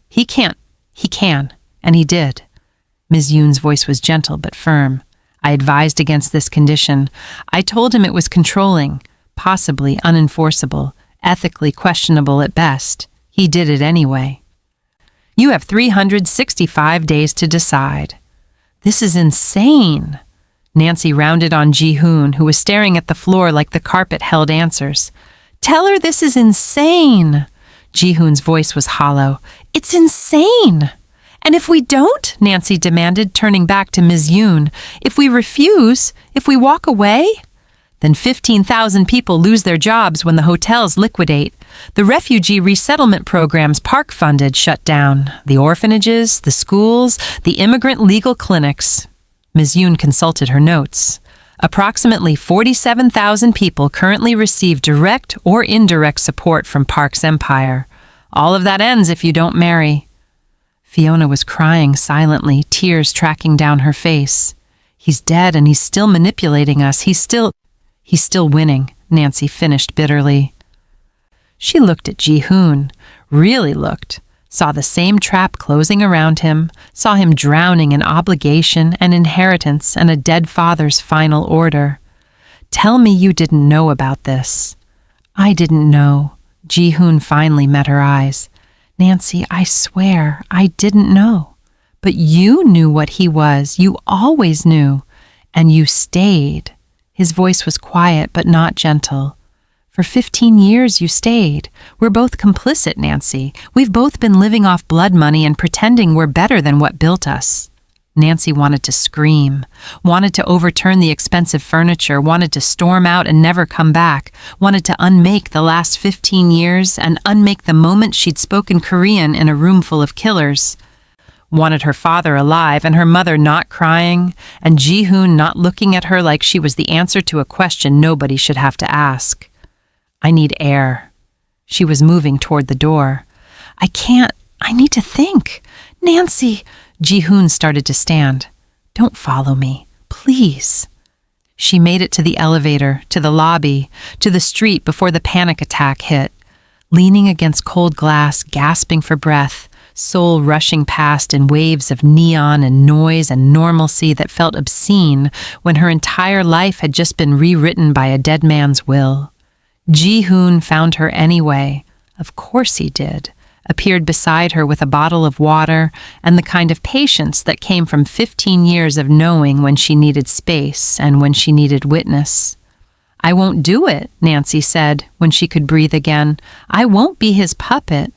A: he can't. He can, and he did. Ms. Yoon's voice was gentle but firm. I advised against this condition. I told him it was controlling, possibly unenforceable, ethically questionable at best. He did it anyway. You have 365 days to decide. This is insane. Nancy rounded on Ji-hoon, who was staring at the floor like the carpet held answers. Tell her this is insane. Ji-hoon's voice was hollow. It's insane. And if we don't, Nancy demanded, turning back to Ms. Yoon, if we refuse, if we walk away, then 15,000 people lose their jobs when the hotels liquidate. The refugee resettlement programs Park funded shut down. The orphanages, the schools, the immigrant legal clinics. Ms. Yoon consulted her notes. Approximately 47,000 people currently receive direct or indirect support from Park's empire. All of that ends if you don't marry. Fiona was crying silently, tears tracking down her face. He's dead and he's still manipulating us. He's still winning, Nancy finished bitterly. She looked at Ji-hoon, really looked, saw the same trap closing around him, saw him drowning in obligation and inheritance and a dead father's final order. Tell me you didn't know about this. I didn't know. Ji-hoon finally met her eyes. Nancy, I swear, I didn't know. But you knew what he was. You always knew. And you stayed. His voice was quiet but not gentle. For 15 years you stayed. We're both complicit, Nancy. We've both been living off blood money and pretending we're better than what built us. Nancy wanted to scream, wanted to overturn the expensive furniture, wanted to storm out and never come back, wanted to unmake the last 15 years and unmake the moment she'd spoken Korean in a room full of killers. Wanted her father alive and her mother not crying, and Ji-hoon not looking at her like she was the answer to a question nobody should have to ask. I need air. She was moving toward the door. I need to think. Nancy, Ji-hoon started to stand. Don't follow me, please. She made it to the elevator, to the lobby, to the street before the panic attack hit. Leaning against cold glass, gasping for breath, Seoul rushing past in waves of neon and noise and normalcy that felt obscene when her entire life had just been rewritten by a dead man's will. Ji-hoon found her anyway. Of course he did. Appeared beside her with a bottle of water and the kind of patience that came from 15 years of knowing when she needed space and when she needed witness. I won't do it, Nancy said when she could breathe again. I won't be his puppet.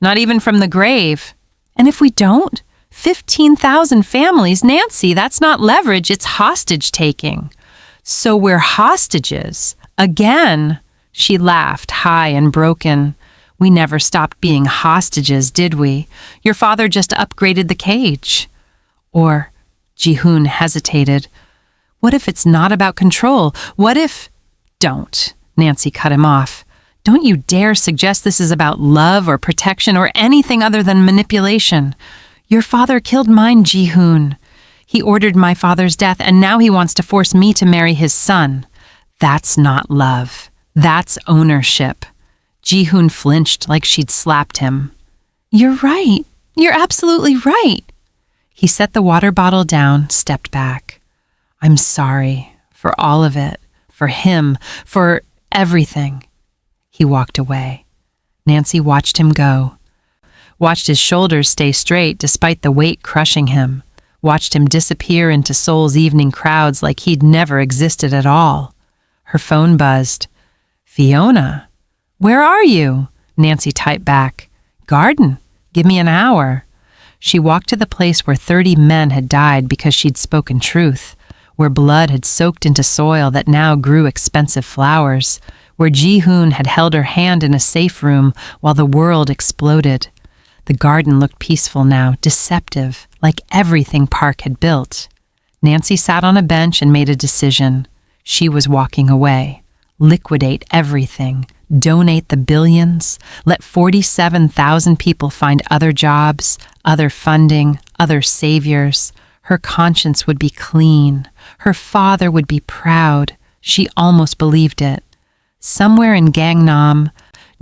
A: Not even from the grave. And if we don't? 15,000 families, Nancy, that's not leverage, it's hostage-taking. So we're hostages. Again. She laughed, high and broken. We never stopped being hostages, did we? Your father just upgraded the cage. Or, Ji-hoon hesitated. What if it's not about control? What if— Don't, Nancy cut him off. Don't you dare suggest this is about love or protection or anything other than manipulation. Your father killed mine, Ji-hoon. He ordered my father's death, and now he wants to force me to marry his son. That's not love. That's ownership. Ji-hoon flinched like she'd slapped him. "You're right. You're absolutely right." He set the water bottle down, stepped back. "I'm sorry for all of it, for him, for everything." He walked away. Nancy watched him go, watched his shoulders stay straight despite the weight crushing him, watched him disappear into Seoul's evening crowds like he'd never existed at all. Her phone buzzed. "Fiona, where are you?" Nancy typed back. "Garden. Give me an hour." She walked to the place where 30 men had died because she'd spoken truth, where blood had soaked into soil that now grew expensive flowers, where Ji-hoon had held her hand in a safe room while the world exploded. The garden looked peaceful now, deceptive, like everything Park had built. Nancy sat on a bench and made a decision. She was walking away. Liquidate everything. Donate the billions. Let 47,000 people find other jobs, other funding, other saviors. Her conscience would be clean. Her father would be proud. She almost believed it. Somewhere in Gangnam,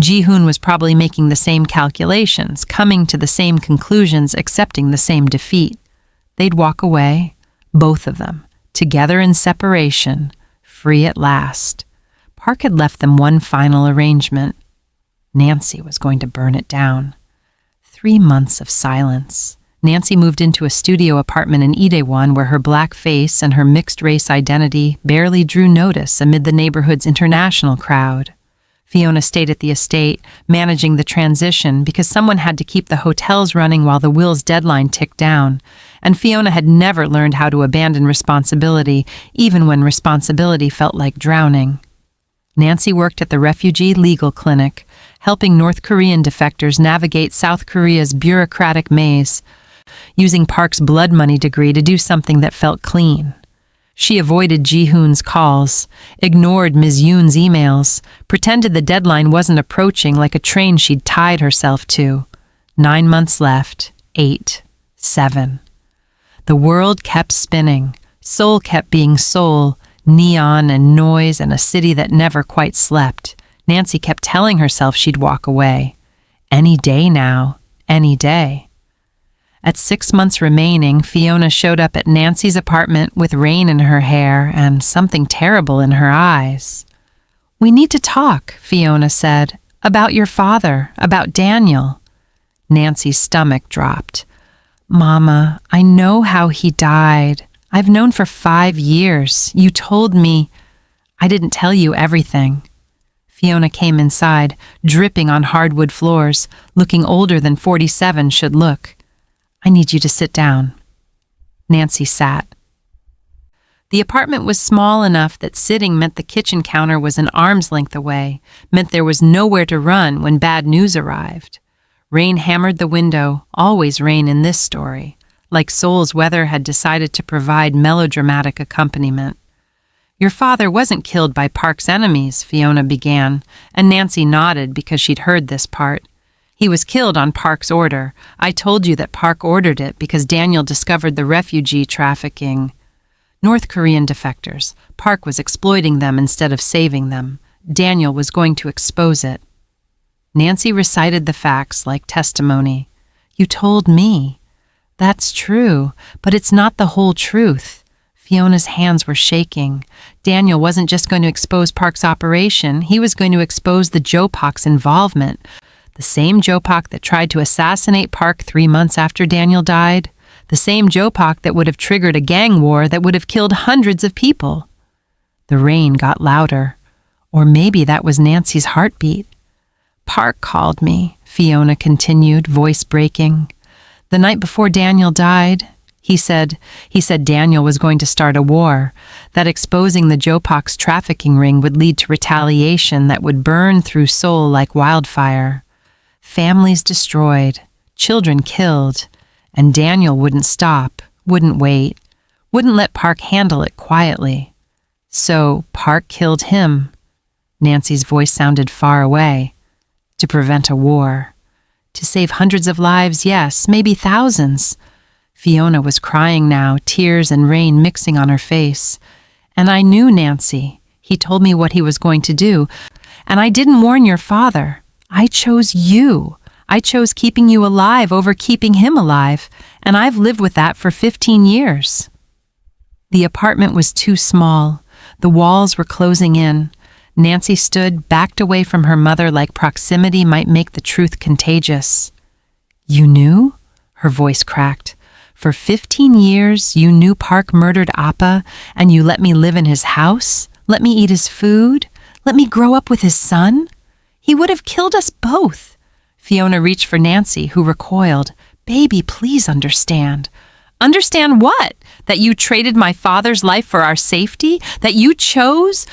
A: Ji-hoon was probably making the same calculations, coming to the same conclusions, accepting the same defeat. They'd walk away, both of them, together in separation, free at last. Park had left them one final arrangement. Nancy was going to burn it down. 3 months of silence. Nancy moved into a studio apartment in Itaewon where her black face and her mixed-race identity barely drew notice amid the neighborhood's international crowd. Fiona stayed at the estate, managing the transition because someone had to keep the hotels running while the will's deadline ticked down, and Fiona had never learned how to abandon responsibility, even when responsibility felt like drowning. Nancy worked at the refugee legal clinic, helping North Korean defectors navigate South Korea's bureaucratic maze, using Park's blood money degree to do something that felt clean. She avoided Ji-hoon's calls, ignored Ms. Yoon's emails, pretended the deadline wasn't approaching like a train she'd tied herself to. 9 months left, 8, 7. The world kept spinning. Seoul kept being Seoul, neon and noise and a city that never quite slept. Nancy kept telling herself she'd walk away. Any day now, any day. At 6 months remaining, Fiona showed up at Nancy's apartment with rain in her hair and something terrible in her eyes. "We need to talk," Fiona said, "about your father, about Daniel." Nancy's stomach dropped. "Mama, I know how he died. I've known for 5 years. You told me. I didn't tell you everything." Fiona came inside, dripping on hardwood floors, looking older than 47 should look. "I need you to sit down." Nancy sat. The apartment was small enough that sitting meant the kitchen counter was an arm's length away, meant there was nowhere to run when bad news arrived. Rain hammered the window, always rain in this story, like Seoul's weather had decided to provide melodramatic accompaniment. "Your father wasn't killed by Park's enemies," Fiona began, and Nancy nodded because she'd heard this part. "He was killed on Park's order. I told you that Park ordered it because Daniel discovered the refugee trafficking. North Korean defectors. Park was exploiting them instead of saving them. Daniel was going to expose it." Nancy recited the facts like testimony. "You told me." "That's true, but it's not the whole truth." Fiona's hands were shaking. Daniel wasn't just going to expose Park's operation, he was going to expose the Jopak's involvement. The same Jopak that tried to assassinate Park 3 months after Daniel died. The same Jopak that would have triggered a gang war that would have killed hundreds of people. The rain got louder. Or maybe that was Nancy's heartbeat. "Park called me," Fiona continued, voice breaking. "The night before Daniel died, he said Daniel was going to start a war, that exposing the Jopak's trafficking ring would lead to retaliation that would burn through Seoul like wildfire. Families destroyed, children killed, and Daniel wouldn't stop, wouldn't wait, wouldn't let Park handle it quietly. So Park killed him." Nancy's voice sounded far away. "To prevent a war. To save hundreds of lives, yes, maybe thousands." Fiona was crying now, tears and rain mixing on her face. "And I knew, Nancy. He told me what he was going to do. And I didn't warn your father. I chose you. I chose keeping you alive over keeping him alive, and I've lived with that for 15 years. The apartment was too small. The walls were closing in. Nancy stood, backed away from her mother like proximity might make the truth contagious. You knew? Her voice cracked. For 15 years, you knew Park murdered Appa, and you let me live in his house? Let me eat his food? Let me grow up with his son? He would have killed us both. Fiona reached for Nancy, who recoiled. Baby, please understand. Understand what? That you traded my father's life for our safety? That you chose?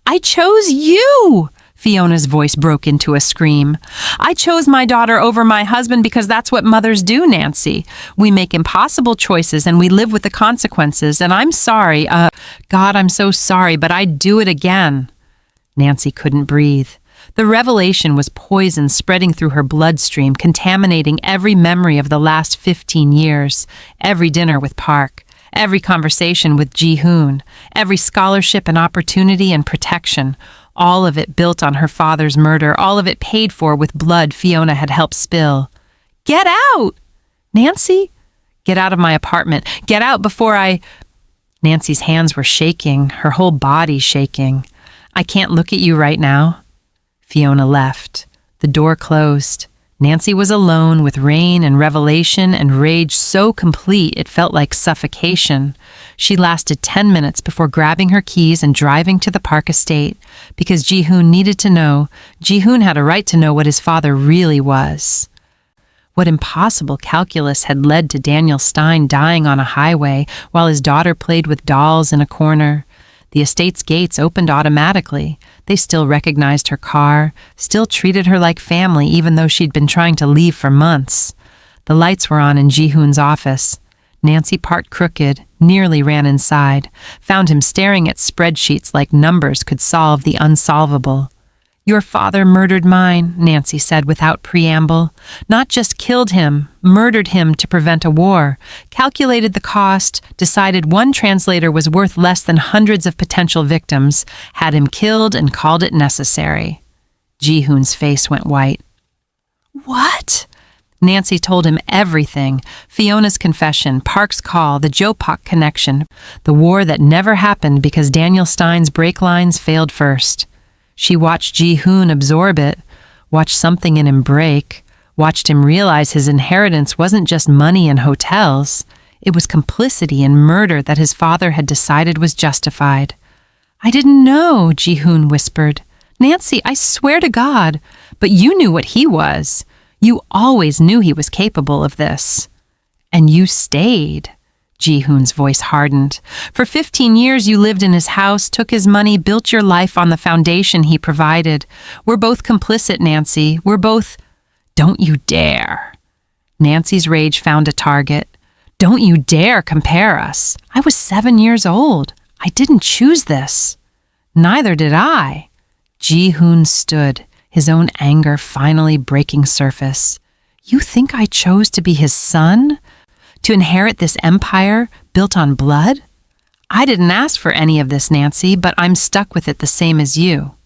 A: I chose you! Fiona's voice broke into a scream. I chose my daughter over my husband because that's what mothers do, Nancy. We make impossible choices and we live with the consequences, and I'm sorry. God, I'm so sorry, but I'd do it again. Nancy couldn't breathe. The revelation was poison spreading through her bloodstream, contaminating every memory of the last 15 years, every dinner with Park, every conversation with Ji-hoon, every scholarship and opportunity and protection, all of it built on her father's murder, all of it paid for with blood Fiona had helped spill. Get out! Nancy? Get out of my apartment. Get out before I... Nancy's hands were shaking, her whole body shaking. I can't look at you right now. Fiona left. The door closed. Nancy was alone with rain and revelation and rage so complete it felt like suffocation. She lasted 10 minutes before grabbing her keys and driving to the Park estate, because Ji-hoon needed to know. Ji-hoon had a right to know what his father really was. What impossible calculus had led to Daniel Stein dying on a highway while his daughter played with dolls in a corner? The estate's gates opened automatically. They still recognized her car, still treated her like family even though she'd been trying to leave for months. The lights were on in Ji-hoon's office. Nancy parked crooked, nearly ran inside, found him staring at spreadsheets like numbers could solve the unsolvable. Your father murdered mine, Nancy said without preamble. Not just killed him, murdered him to prevent a war, calculated the cost, decided one translator was worth less than hundreds of potential victims, had him killed and called it necessary. Ji-hoon's face went white. What? Nancy told him everything. Fiona's confession, Park's call, the Jopak connection, the war that never happened because Daniel Stein's brake lines failed first. She watched Ji-hoon absorb it, watched something in him break, watched him realize his inheritance wasn't just money and hotels. It was complicity in murder that his father had decided was justified. I didn't know, Ji-hoon whispered. Nancy, I swear to God, but you knew what he was. You always knew he was capable of this. And you stayed. Ji-hoon's voice hardened. For 15 years you lived in his house, took his money, built your life on the foundation he provided. We're both complicit, Nancy. We're both... Don't you dare. Nancy's rage found a target. Don't you dare compare us. I was 7 years old. I didn't choose this. Neither did I. Ji-hoon stood, his own anger finally breaking surface. You think I chose to be his son? To inherit this empire built on blood? I didn't ask for any of this, Nancy, but I'm stuck with it the same as you.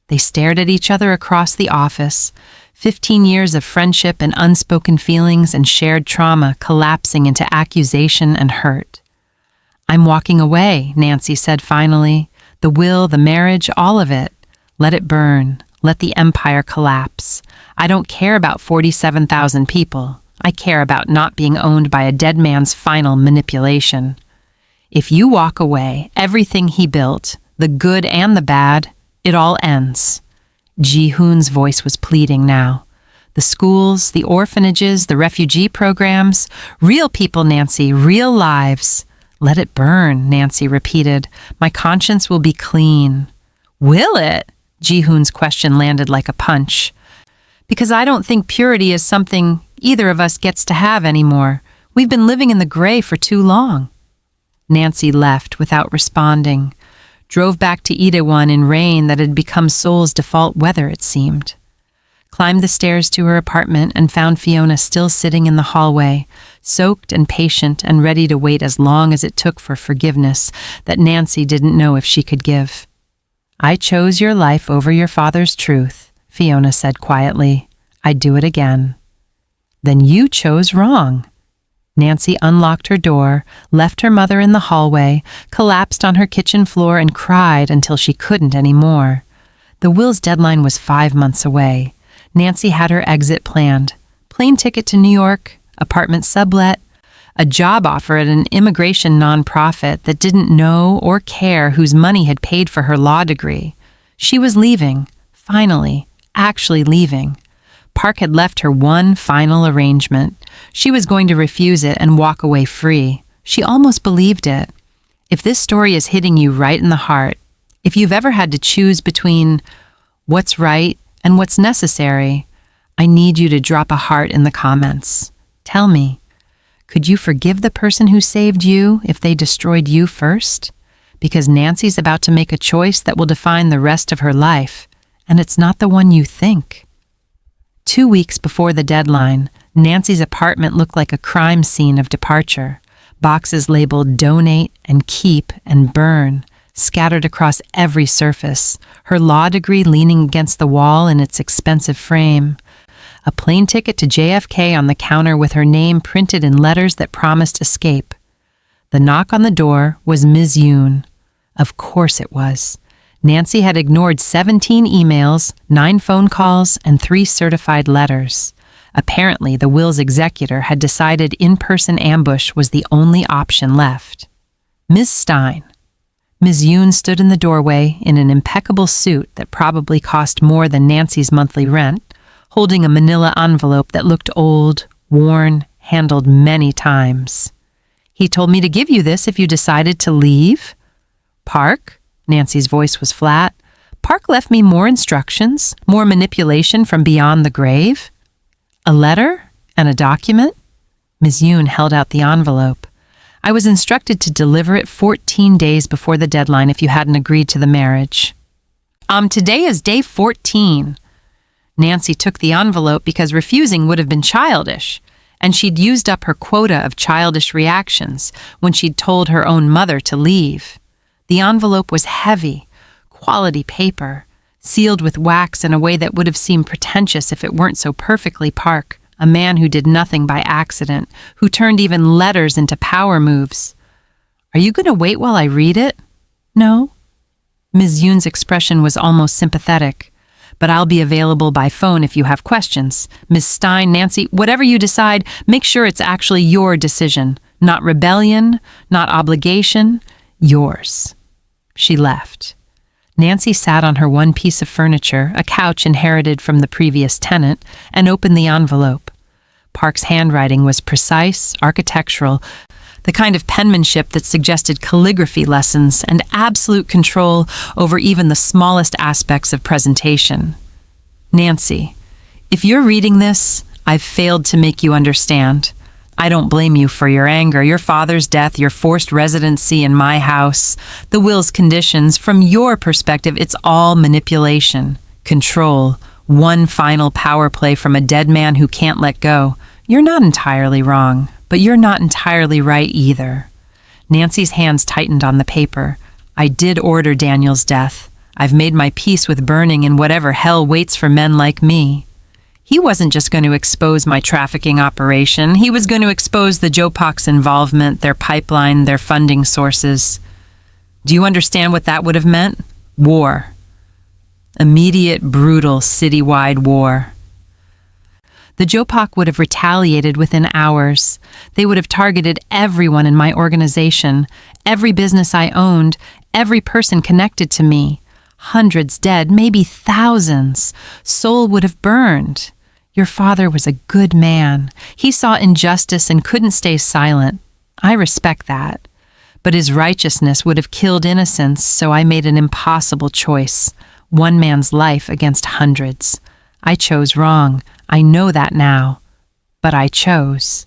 A: They stared at each other across the office, 15 years of friendship and unspoken feelings and shared trauma collapsing into accusation and hurt. I'm walking away, Nancy said finally. The will, the marriage, all of it. Let it burn. Let the empire collapse. I don't care about 47,000 people. I care about not being owned by a dead man's final manipulation. If you walk away, everything he built, the good and the bad, it all ends. Ji-hoon's voice was pleading now. The schools, the orphanages, the refugee programs, real people, Nancy, real lives. Let it burn, Nancy repeated. My conscience will be clean. Will it? Ji-hoon's question landed like a punch. Because I don't think purity is something either of us gets to have anymore. We've been living in the gray for too long. Nancy left without responding, drove back to Itaewon in rain that had become Seoul's default weather, it seemed. Climbed the stairs to her apartment and found Fiona still sitting in the hallway, soaked and patient and ready to wait as long as it took for forgiveness that Nancy didn't know if she could give. I chose your life over your father's truth, Fiona said quietly. I'd do it again. Then you chose wrong. Nancy unlocked her door, left her mother in the hallway, collapsed on her kitchen floor and cried until she couldn't anymore. The will's deadline was 5 months away. Nancy had her exit planned. Plane ticket to New York, apartment sublet, a job offer at an immigration nonprofit that didn't know or care whose money had paid for her law degree. She was leaving, finally, actually leaving. Park had left her one final arrangement. She was going to refuse it and walk away free. She almost believed it. If this story is hitting you right in the heart, if you've ever had to choose between what's right and what's necessary, I need you to drop a heart in the comments. Tell me, could you forgive the person who saved you if they destroyed you first? Because Nancy's about to make a choice that will define the rest of her life, and it's not the one you think. 2 weeks before the deadline, Nancy's apartment looked like a crime scene of departure. Boxes labeled donate and keep and burn, scattered across every surface, her law degree leaning against the wall in its expensive frame. A plane ticket to JFK on the counter with her name printed in letters that promised escape. The knock on the door was Ms. Yoon. Of course it was. Nancy had ignored 17 emails, 9 phone calls, and 3 certified letters. Apparently, the will's executor had decided in-person ambush was the only option left. Ms. Stein. Ms. Yoon stood in the doorway in an impeccable suit that probably cost more than Nancy's monthly rent, holding a manila envelope that looked old, worn, handled many times. He told me to give you this if you decided to leave. Park? Nancy's voice was flat. Park left me more instructions, more manipulation from beyond the grave. A letter and a document? Ms. Yoon held out the envelope. I was instructed to deliver it 14 days before the deadline if you hadn't agreed to the marriage. Today is day 14. Nancy took the envelope because refusing would have been childish, and she'd used up her quota of childish reactions when she'd told her own mother to leave. The envelope was heavy, quality paper, sealed with wax in a way that would have seemed pretentious if it weren't so perfectly Park, a man who did nothing by accident, who turned even letters into power moves. Are you going to wait while I read it? No. Ms. Yoon's expression was almost sympathetic. But I'll be available by phone if you have questions. Ms. Stein, Nancy, whatever you decide, make sure it's actually your decision. Not rebellion, not obligation, yours. She left. Nancy sat on her one piece of furniture, a couch inherited from the previous tenant, and opened the envelope. Park's handwriting was precise, architectural, the kind of penmanship that suggested calligraphy lessons and absolute control over even the smallest aspects of presentation. Nancy, if you're reading this, I've failed to make you understand. I don't blame you for your anger, your father's death, your forced residency in my house, the will's conditions. From your perspective, it's all manipulation, control, one final power play from a dead man who can't let go. You're not entirely wrong, but you're not entirely right either. Nancy's hands tightened on the paper. I did order Daniel's death. I've made my peace with burning in whatever hell waits for men like me. He wasn't just going to expose my trafficking operation. He was going to expose the Jopak's involvement, their pipeline, their funding sources. Do you understand what that would have meant? War. Immediate, brutal, citywide war. The Jopak would have retaliated within hours. They would have targeted everyone in my organization, every business I owned, every person connected to me. Hundreds dead, maybe thousands. Seoul would have burned. Your father was a good man. He saw injustice and couldn't stay silent. I respect that. But his righteousness would have killed innocents, so I made an impossible choice. One man's life against hundreds. I chose wrong. I know that now. But I chose.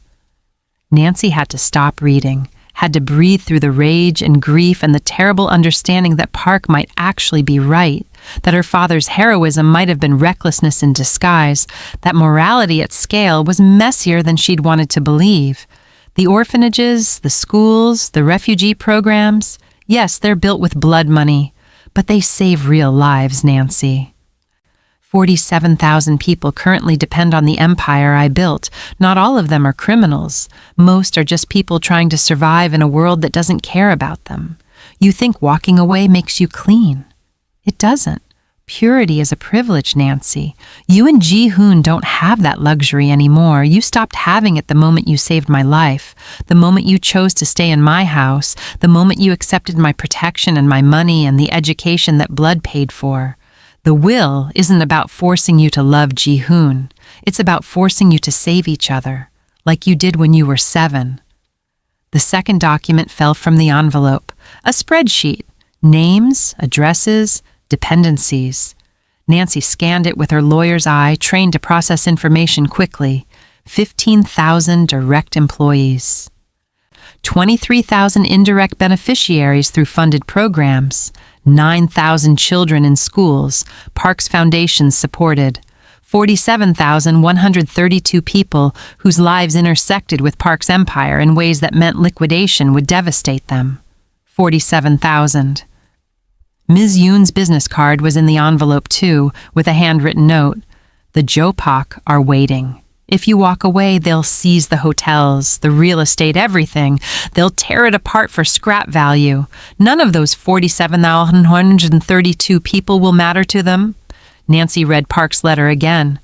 A: Nancy had to stop reading, had to breathe through the rage and grief and the terrible understanding that Park might actually be right, that her father's heroism might have been recklessness in disguise, that morality at scale was messier than she'd wanted to believe. The orphanages, the schools, the refugee programs, yes, they're built with blood money, but they save real lives, Nancy. 47,000 people currently depend on the empire I built. Not all of them are criminals. Most are just people trying to survive in a world that doesn't care about them. You think walking away makes you clean. It doesn't. Purity is a privilege, Nancy. You and Ji-hoon don't have that luxury anymore. You stopped having it the moment you saved my life, the moment you chose to stay in my house, the moment you accepted my protection and my money and the education that blood paid for. The will isn't about forcing you to love Ji-hoon. It's about forcing you to save each other, like you did when you were 7. The second document fell from the envelope, a spreadsheet, names, addresses, dependencies. Nancy scanned it with her lawyer's eye, trained to process information quickly. 15,000 direct employees. 23,000 indirect beneficiaries through funded programs. 9,000 children in schools, Parks Foundations supported. 47,132 people whose lives intersected with Park's empire in ways that meant liquidation would devastate them. 47,000. Ms. Yoon's business card was in the envelope too, with a handwritten note. The Jopak are waiting. If you walk away, they'll seize the hotels, the real estate, everything. They'll tear it apart for scrap value. None of those 47,132 people will matter to them. Nancy read Park's letter again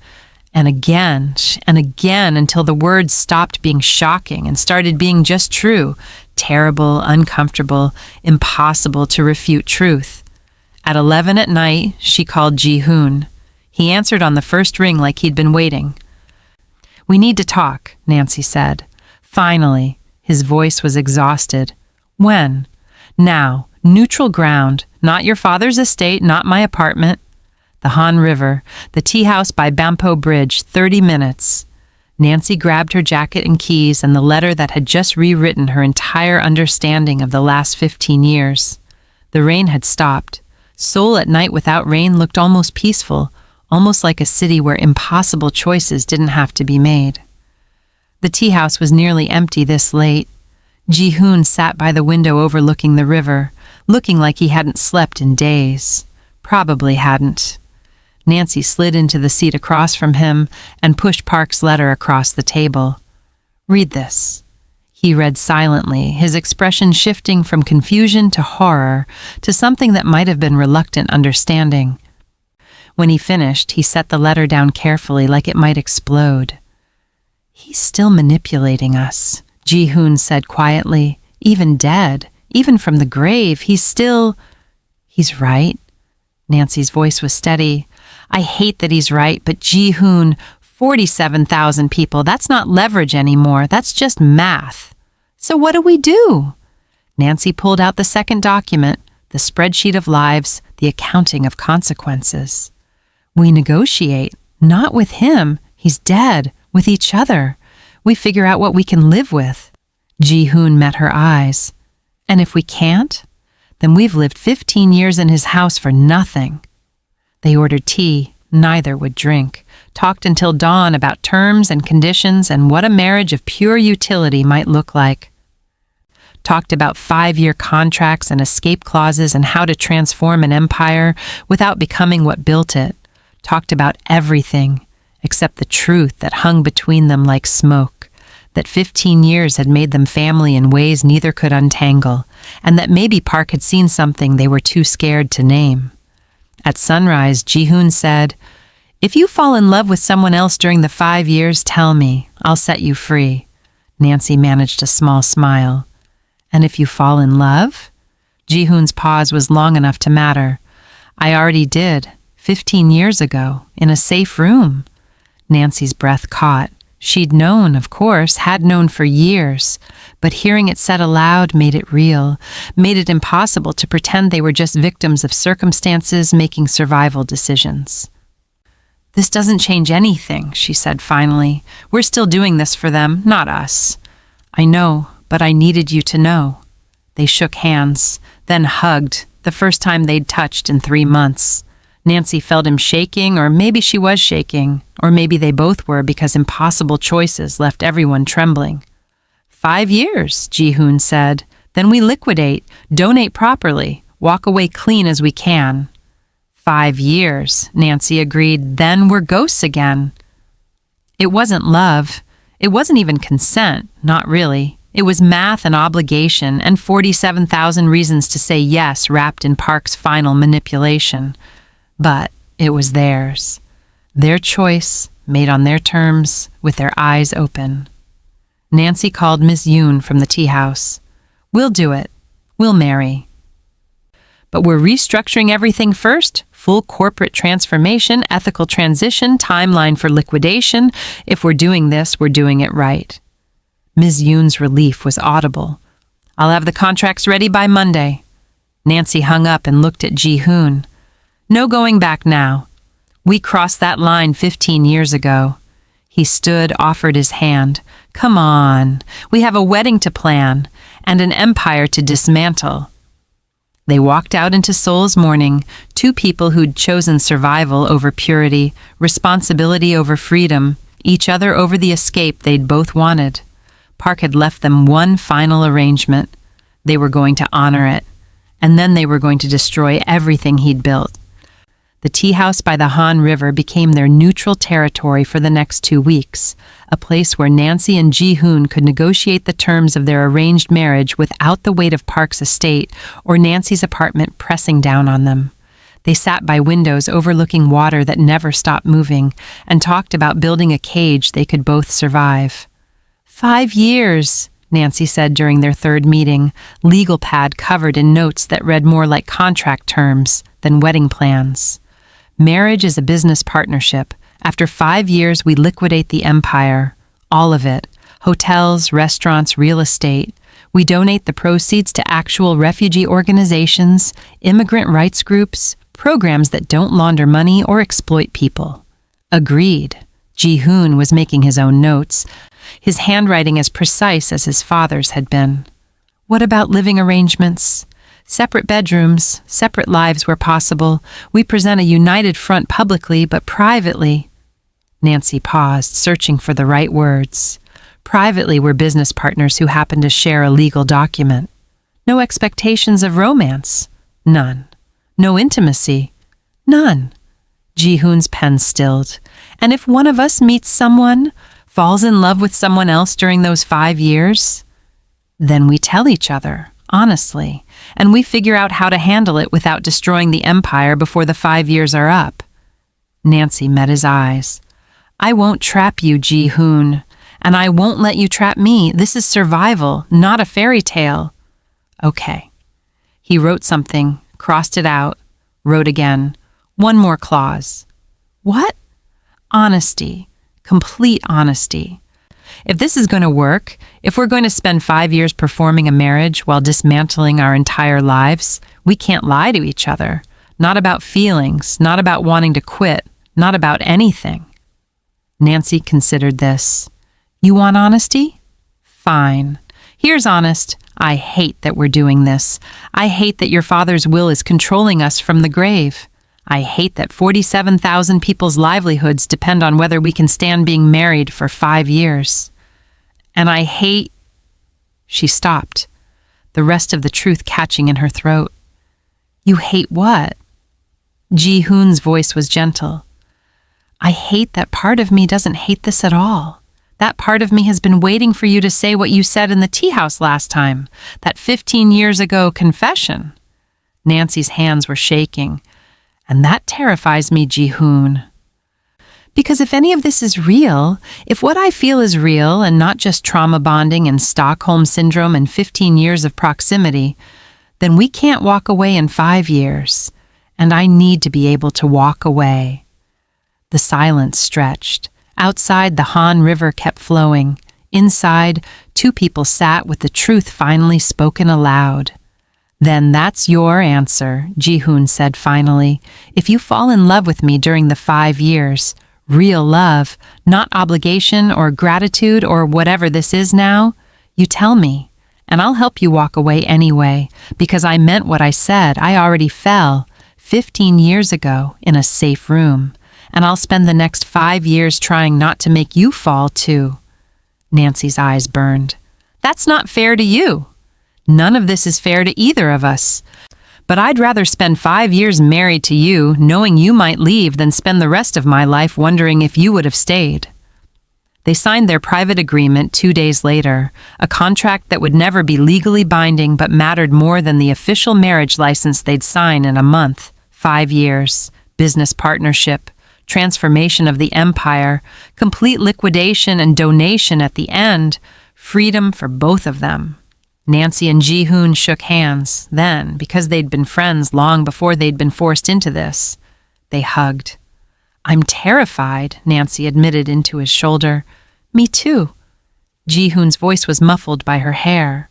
A: and again and again until the words stopped being shocking and started being just true. Terrible, uncomfortable, impossible to refute truth. At 11 at night, she called Ji-hoon. He answered on the first ring like he'd been waiting. "We need to talk," Nancy said. Finally, his voice was exhausted. "When?" "Now. Neutral ground. Not your father's estate, not my apartment. The Han River, the tea house by Bampo Bridge, 30 minutes. Nancy grabbed her jacket and keys and the letter that had just rewritten her entire understanding of the last 15 years. The rain had stopped. Seoul at night without rain looked almost peaceful, almost like a city where impossible choices didn't have to be made. The tea house was nearly empty this late. Ji-hoon sat by the window overlooking the river, looking like he hadn't slept in days. Probably hadn't. Nancy slid into the seat across from him and pushed Park's letter across the table. "Read this." He read silently, his expression shifting from confusion to horror to something that might have been reluctant understanding. When he finished, he set the letter down carefully like it might explode. "He's still manipulating us," Ji-hoon said quietly. "Even dead, even from the grave, he's still—" "He's right." Nancy's voice was steady. "I hate that he's right, but Ji-hoon, 47,000 people, that's not leverage anymore, that's just math. So what do we do?" Nancy pulled out the second document, the spreadsheet of lives, the accounting of consequences. "We negotiate, not with him, he's dead, with each other. We figure out what we can live with." Ji-hoon met her eyes. "And if we can't, then we've lived 15 years in his house for nothing." They ordered tea. Neither would drink. Talked until dawn about terms and conditions and what a marriage of pure utility might look like. Talked about 5-year contracts and escape clauses and how to transform an empire without becoming what built it. Talked about everything except the truth that hung between them like smoke, that 15 years had made them family in ways neither could untangle, and that maybe Park had seen something they were too scared to name. At sunrise, Ji-hoon said, "If you fall in love with someone else during the 5 years, tell me. I'll set you free." Nancy managed a small smile. "And if you fall in love?" Ji-hoon's pause was long enough to matter. "I already did, 15 years ago, in a safe room." Nancy's breath caught. She'd known, of course, had known for years, but hearing it said aloud made it real, made it impossible to pretend they were just victims of circumstances making survival decisions. "This doesn't change anything," she said finally. "We're still doing this for them, not us." "I know, but I needed you to know." They shook hands, then hugged, the first time they'd touched in 3 months. Nancy felt him shaking, or maybe she was shaking, or maybe they both were because impossible choices left everyone trembling. 5 years, Ji-hoon said. "Then we liquidate, donate properly, walk away clean as we can." 5 years, Nancy agreed. Then we're ghosts again. It wasn't love. It wasn't even consent. Not really. It was math and obligation and 47,000 reasons to say yes wrapped in Park's final manipulation. But it was theirs. Their choice, made on their terms, with their eyes open. Nancy called Miss Yoon from the tea house. We'll do it. We'll marry. But we're restructuring everything first. Full corporate transformation, ethical transition, timeline for liquidation. If we're doing this, we're doing it right. Ms. Yoon's relief was audible. I'll have the contracts ready by Monday. Nancy hung up and looked at Ji-hoon. No going back now. We crossed that line 15 years ago. He stood, offered his hand. Come on, we have a wedding to plan and an empire to dismantle. They walked out into Seoul's morning, two people who'd chosen survival over purity, responsibility over freedom, each other over the escape they'd both wanted. Park had left them one final arrangement. They were going to honor it, and then they were going to destroy everything he'd built. The tea house by the Han River became their neutral territory for the next 2 weeks, a place where Nancy and Ji-hoon could negotiate the terms of their arranged marriage without the weight of Park's estate or Nancy's apartment pressing down on them. They sat by windows overlooking water that never stopped moving and talked about building a cage they could both survive. 5 years, Nancy said during their third meeting, legal pad covered in notes that read more like contract terms than wedding plans. Marriage is a business partnership. After 5 years, we liquidate the empire. All of it. Hotels, restaurants, real estate. We donate the proceeds to actual refugee organizations, immigrant rights groups, programs that don't launder money or exploit people. Agreed. Ji-hoon was making his own notes, his handwriting as precise as his father's had been. What about living arrangements? Separate bedrooms, separate lives where possible. We present a united front publicly, but privately. Nancy paused, searching for the right words. Privately, we're business partners who happen to share a legal document. No expectations of romance. None. No intimacy. None. Ji-hoon's pen stilled. And if one of us meets someone, falls in love with someone else during those 5 years, then we tell each other, honestly, and we figure out how to handle it without destroying the empire before the 5 years are up. Nancy met his eyes. I won't trap you, Ji-hoon, and I won't let you trap me. This is survival, not a fairy tale. Okay. He wrote something, crossed it out, wrote again. One more clause. What? Honesty. Complete honesty. If this is going to work, if we're going to spend 5 years performing a marriage while dismantling our entire lives, we can't lie to each other. Not about feelings, not about wanting to quit, not about anything. Nancy considered this. You want honesty? Fine. Here's honest. I hate that we're doing this. I hate that your father's will is controlling us from the grave. I hate that 47,000 people's livelihoods depend on whether we can stand being married for 5 years. And I hate... She stopped, the rest of the truth catching in her throat. You hate what? Ji-hoon's voice was gentle. I hate that part of me doesn't hate this at all. That part of me has been waiting for you to say what you said in the tea house last time, that 15 years ago confession. Nancy's hands were shaking. And that terrifies me, Ji-hoon. Because if any of this is real, if what I feel is real and not just trauma bonding and Stockholm Syndrome and 15 years of proximity, then we can't walk away in 5 years. And I need to be able to walk away. The silence stretched. Outside, the Han River kept flowing. Inside, two people sat with the truth finally spoken aloud. Then that's your answer, Ji-hoon said finally. If you fall in love with me during the 5 years, real love, not obligation or gratitude or whatever this is now, you tell me, and I'll help you walk away anyway, because I meant what I said. I already fell 15 years ago in a safe room, and I'll spend the next 5 years trying not to make you fall too. Nancy's eyes burned. That's not fair to you. None of this is fair to either of us. But I'd rather spend 5 years married to you, knowing you might leave, than spend the rest of my life wondering if you would have stayed." They signed their private agreement 2 days later, a contract that would never be legally binding but mattered more than the official marriage license they'd sign in a month. 5 years, business partnership, transformation of the empire, complete liquidation and donation at the end, freedom for both of them. Nancy and Ji-hoon shook hands. Then, because they'd been friends long before they'd been forced into this, they hugged. "I'm terrified," Nancy admitted into his shoulder. "Me too." Ji-hoon's voice was muffled by her hair.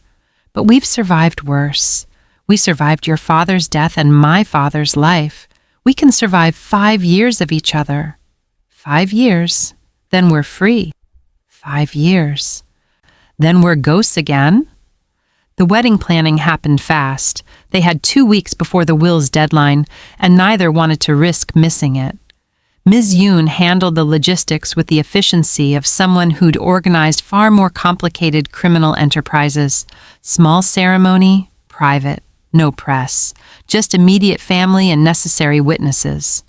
A: "But we've survived worse. We survived your father's death and my father's life. We can survive 5 years of each other." 5 years? Then we're free. 5 years. Then we're ghosts again? The wedding planning happened fast. They had 2 weeks before the will's deadline, and neither wanted to risk missing it. Ms. Yoon handled the logistics with the efficiency of someone who'd organized far more complicated criminal enterprises. Small ceremony, private, no press, just immediate family and necessary witnesses.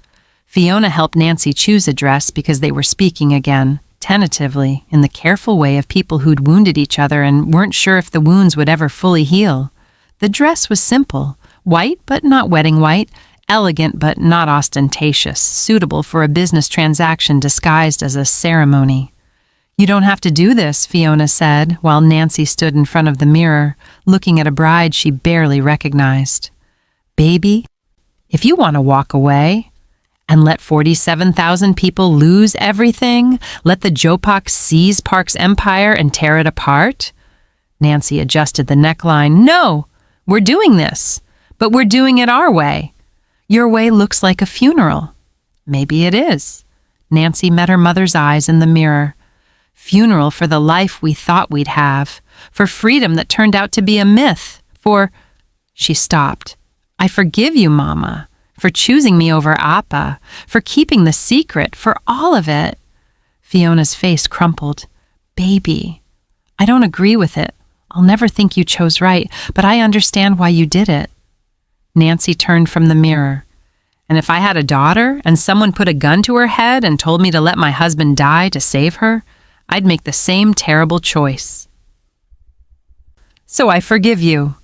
A: Fiona helped Nancy choose a dress because they were speaking again, tentatively, in the careful way of people who'd wounded each other and weren't sure if the wounds would ever fully heal. The dress was simple, white but not wedding white, elegant but not ostentatious, suitable for a business transaction disguised as a ceremony. "You don't have to do this," Fiona said, while Nancy stood in front of the mirror, looking at a bride she barely recognized. "Baby, if you want to walk away and let 47,000 people lose everything, let the Jopak seize Park's empire and tear it apart?" Nancy adjusted the neckline. "No, we're doing this, but we're doing it our way. Your way looks like a funeral." "Maybe it is." Nancy met her mother's eyes in the mirror. "Funeral for the life we thought we'd have, for freedom that turned out to be a myth, for—" She stopped. "I forgive you, Mama, for choosing me over Appa, for keeping the secret, for all of it." Fiona's face crumpled. "Baby, I don't agree with it. I'll never think you chose right, but I understand why you did it." Nancy turned from the mirror. "And if I had a daughter and someone put a gun to her head and told me to let my husband die to save her, I'd make the same terrible choice. So I forgive you."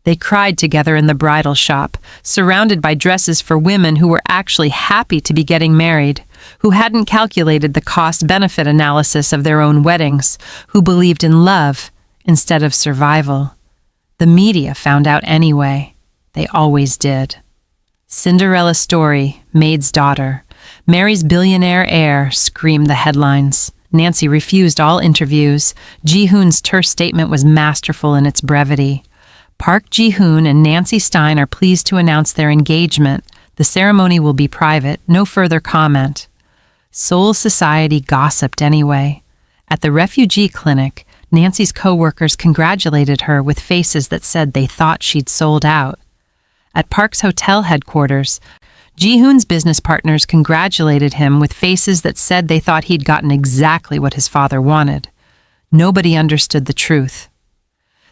A: They cried together in the bridal shop, surrounded by dresses for women who were actually happy to be getting married, who hadn't calculated the cost-benefit analysis of their own weddings, who believed in love instead of survival. The media found out anyway. They always did. "Cinderella story, maid's daughter. Marries billionaire heir," screamed the headlines. Nancy refused all interviews. Ji-hoon's terse statement was masterful in its brevity. "Park Ji-hoon and Nancy Stein are pleased to announce their engagement. The ceremony will be private, no further comment." Seoul society gossiped anyway. At the refugee clinic, Nancy's co-workers congratulated her with faces that said they thought she'd sold out. At Park's hotel headquarters, Ji-hoon's business partners congratulated him with faces that said they thought he'd gotten exactly what his father wanted. Nobody understood the truth.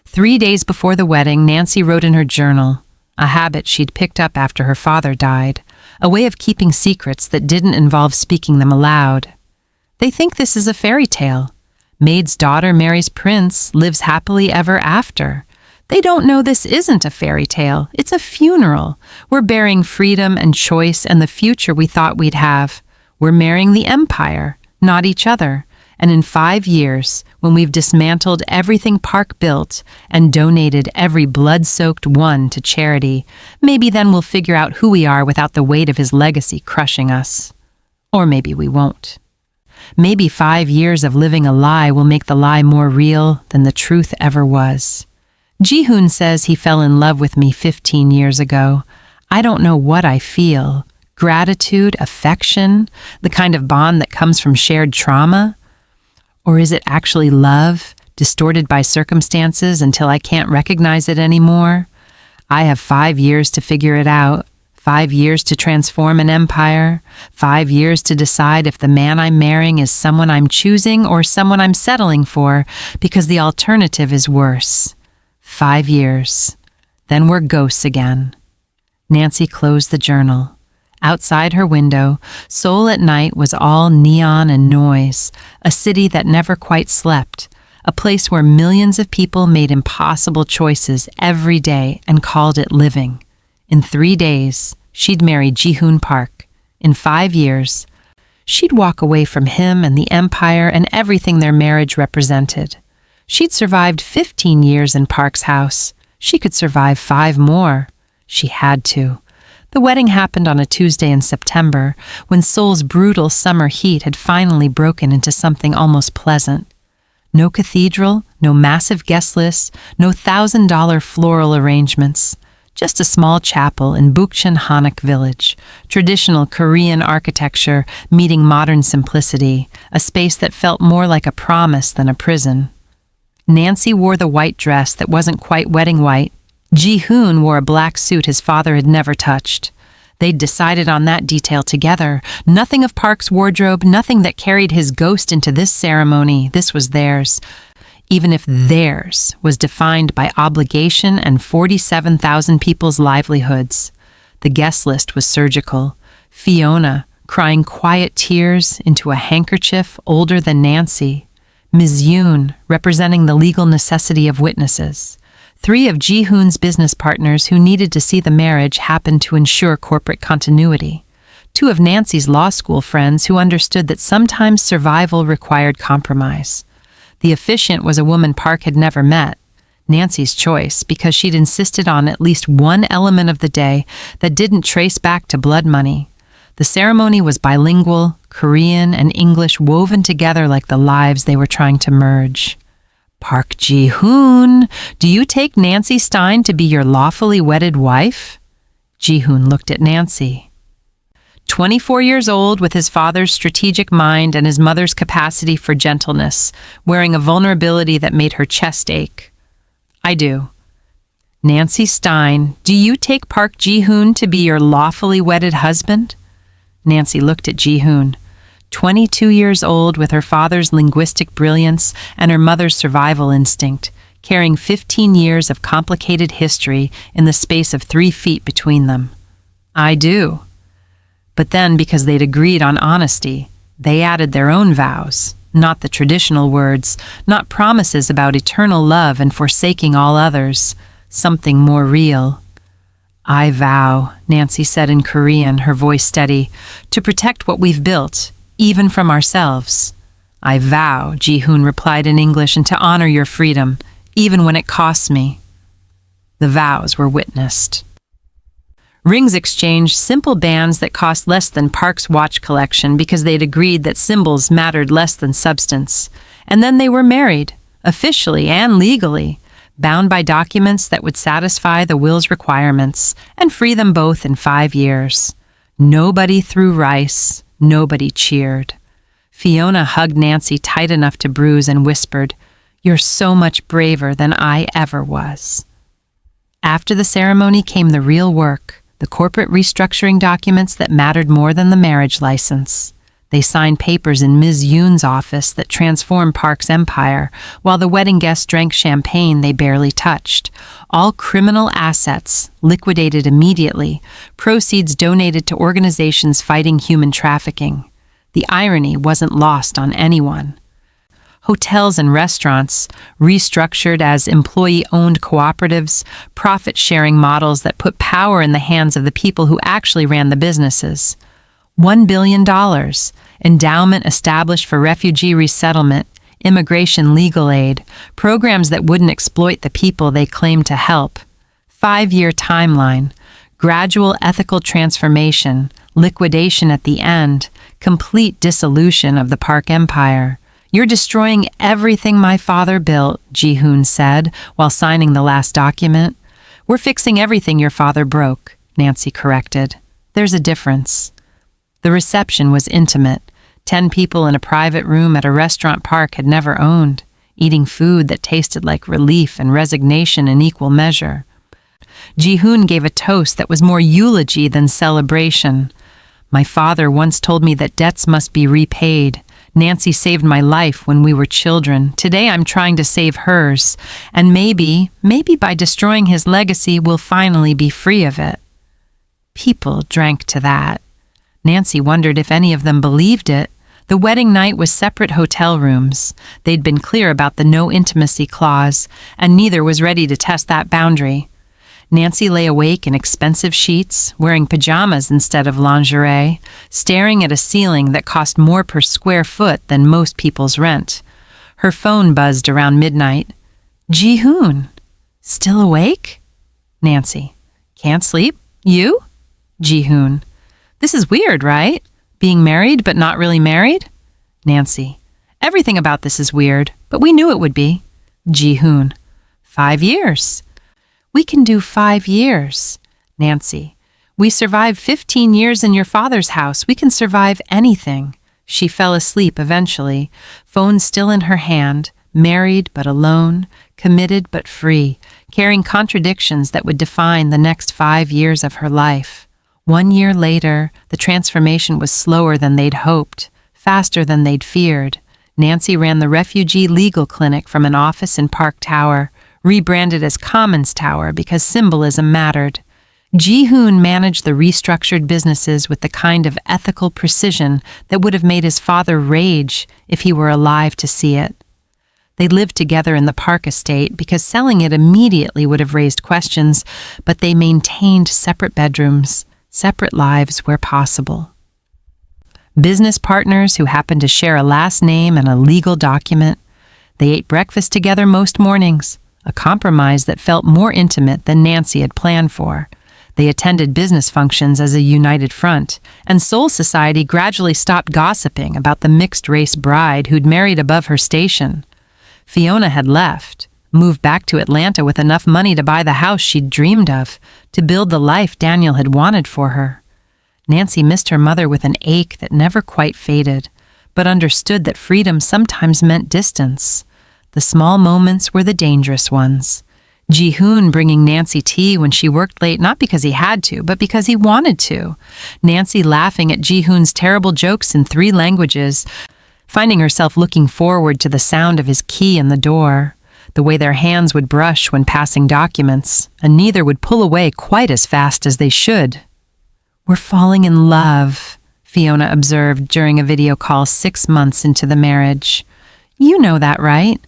A: 3 days before the wedding, Nancy wrote in her journal, a habit she'd picked up after her father died, a way of keeping secrets that didn't involve speaking them aloud. "They think this is a fairy tale. Maid's daughter marries prince, lives happily ever after. They don't know this isn't a fairy tale. It's a funeral. We're bearing freedom and choice and the future we thought we'd have. We're marrying the empire, not each other. And in 5 years, when we've dismantled everything Park built and donated every blood-soaked one to charity, maybe then we'll figure out who we are without the weight of his legacy crushing us. Or maybe we won't. Maybe 5 years of living a lie will make the lie more real than the truth ever was. Ji-hoon says he fell in love with me 15 years ago. I don't know what I feel. Gratitude, affection, the kind of bond that comes from shared trauma? Or is it actually love, distorted by circumstances until I can't recognize it anymore? I have 5 years to figure it out. 5 years to transform an empire. 5 years to decide if the man I'm marrying is someone I'm choosing or someone I'm settling for, because the alternative is worse. 5 years. Then we're ghosts again. Nancy closed the journal. Outside her window, Seoul at night was all neon and noise, a city that never quite slept, a place where millions of people made impossible choices every day and called it living. In 3 days, she'd marry Ji-hoon Park. In 5 years, she'd walk away from him and the empire and everything their marriage represented. She'd survived 15 years in Park's house. She could survive 5 more. She had to. The wedding happened on a Tuesday in September, when Seoul's brutal summer heat had finally broken into something almost pleasant. No cathedral, no massive guest lists, no $1,000 floral arrangements. Just a small chapel in Bukchon Hanok village, traditional Korean architecture meeting modern simplicity, a space that felt more like a promise than a prison. Nancy wore the white dress that wasn't quite wedding white. Ji-hoon wore a black suit his father had never touched. They'd decided on that detail together. Nothing of Park's wardrobe, nothing that carried his ghost into this ceremony. This was theirs. Even if theirs was defined by obligation and 47,000 people's livelihoods. The guest list was surgical. Fiona, crying quiet tears into a handkerchief older than Nancy. Ms. Yoon, representing the legal necessity of witnesses. 3 of Ji-hoon's business partners who needed to see the marriage happened to ensure corporate continuity. 2 of Nancy's law school friends who understood that sometimes survival required compromise. The officiant was a woman Park had never met, Nancy's choice, because she'd insisted on at least one element of the day that didn't trace back to blood money. The ceremony was bilingual, Korean and English woven together like the lives they were trying to merge. Park Ji-hoon, do you take Nancy Stein to be your lawfully wedded wife? Ji-hoon looked at Nancy. 24 years old, with his father's strategic mind and his mother's capacity for gentleness, wearing a vulnerability that made her chest ache. I do. Nancy Stein, do you take Park Ji-hoon to be your lawfully wedded husband? Nancy looked at Ji-hoon. 22 years old, with her father's linguistic brilliance and her mother's survival instinct, carrying 15 years of complicated history in the space of 3 feet between them. I do. But then, because they'd agreed on honesty, they added their own vows, not the traditional words, not promises about eternal love and forsaking all others, something more real. I vow, Nancy said in Korean, her voice steady, to protect what we've built, even from ourselves. I vow, Ji-hoon replied in English, and to honor your freedom, even when it costs me. The vows were witnessed. Rings exchanged, simple bands that cost less than Park's watch collection because they'd agreed that symbols mattered less than substance. And then they were married, officially and legally, bound by documents that would satisfy the will's requirements and free them both in 5 years. Nobody threw rice. Nobody cheered. Fiona hugged Nancy tight enough to bruise and whispered, "You're so much braver than I ever was." After the ceremony came the real work, the corporate restructuring documents that mattered more than the marriage license. They signed papers in Ms. Yoon's office that transformed Park's empire, while the wedding guests drank champagne they barely touched. All criminal assets liquidated immediately, proceeds donated to organizations fighting human trafficking. The irony wasn't lost on anyone. Hotels and restaurants, restructured as employee-owned cooperatives, profit-sharing models that put power in the hands of the people who actually ran the businesses. $1 billion, endowment established for refugee resettlement, immigration legal aid, programs that wouldn't exploit the people they claimed to help. 5-year timeline, gradual ethical transformation, liquidation at the end, complete dissolution of the Park Empire. You're destroying everything my father built, Ji-hoon said, while signing the last document. We're fixing everything your father broke, Nancy corrected. There's a difference. The reception was intimate. 10 people in a private room at a restaurant Park had never owned, eating food that tasted like relief and resignation in equal measure. Ji-hoon gave a toast that was more eulogy than celebration. My father once told me that debts must be repaid. Nancy saved my life when we were children. Today I'm trying to save hers. And maybe by destroying his legacy, we'll finally be free of it. People drank to that. Nancy wondered if any of them believed it. The wedding night was separate hotel rooms. They'd been clear about the no intimacy clause, and neither was ready to test that boundary. Nancy lay awake in expensive sheets, wearing pajamas instead of lingerie, staring at a ceiling that cost more per square foot than most people's rent. Her phone buzzed around midnight. Ji-hoon. Still awake? Nancy. Can't sleep? You? Ji-hoon. This is weird, right? Being married but not really married? Nancy. Everything about this is weird, but we knew it would be. Ji-hoon. 5 years. We can do 5 years. Nancy. We survived 15 years in your father's house. We can survive anything. She fell asleep eventually, phone still in her hand, married but alone, committed but free, carrying contradictions that would define the next 5 years of her life. 1 year later, the transformation was slower than they'd hoped, faster than they'd feared. Nancy ran the refugee legal clinic from an office in Park Tower, rebranded as Commons Tower because symbolism mattered. Ji-hoon managed the restructured businesses with the kind of ethical precision that would have made his father rage if he were alive to see it. They lived together in the Park estate because selling it immediately would have raised questions, but they maintained separate bedrooms, separate lives where possible. Business partners who happened to share a last name and a legal document. They ate breakfast together most mornings, a compromise that felt more intimate than Nancy had planned for. They attended business functions as a united front, and Seoul society gradually stopped gossiping about the mixed-race bride who'd married above her station. Fiona had left, moved back to Atlanta with enough money to buy the house she'd dreamed of, to build the life Daniel had wanted for her. Nancy missed her mother with an ache that never quite faded, but understood that freedom sometimes meant distance. The small moments were the dangerous ones. Ji-hoon bringing Nancy tea when she worked late not because he had to, but because he wanted to. Nancy laughing at Ji-hoon's terrible jokes in 3 languages, finding herself looking forward to the sound of his key in the door, the way their hands would brush when passing documents, and neither would pull away quite as fast as they should. We're falling in love, Fiona observed during a video call 6 months into the marriage. You know that, right?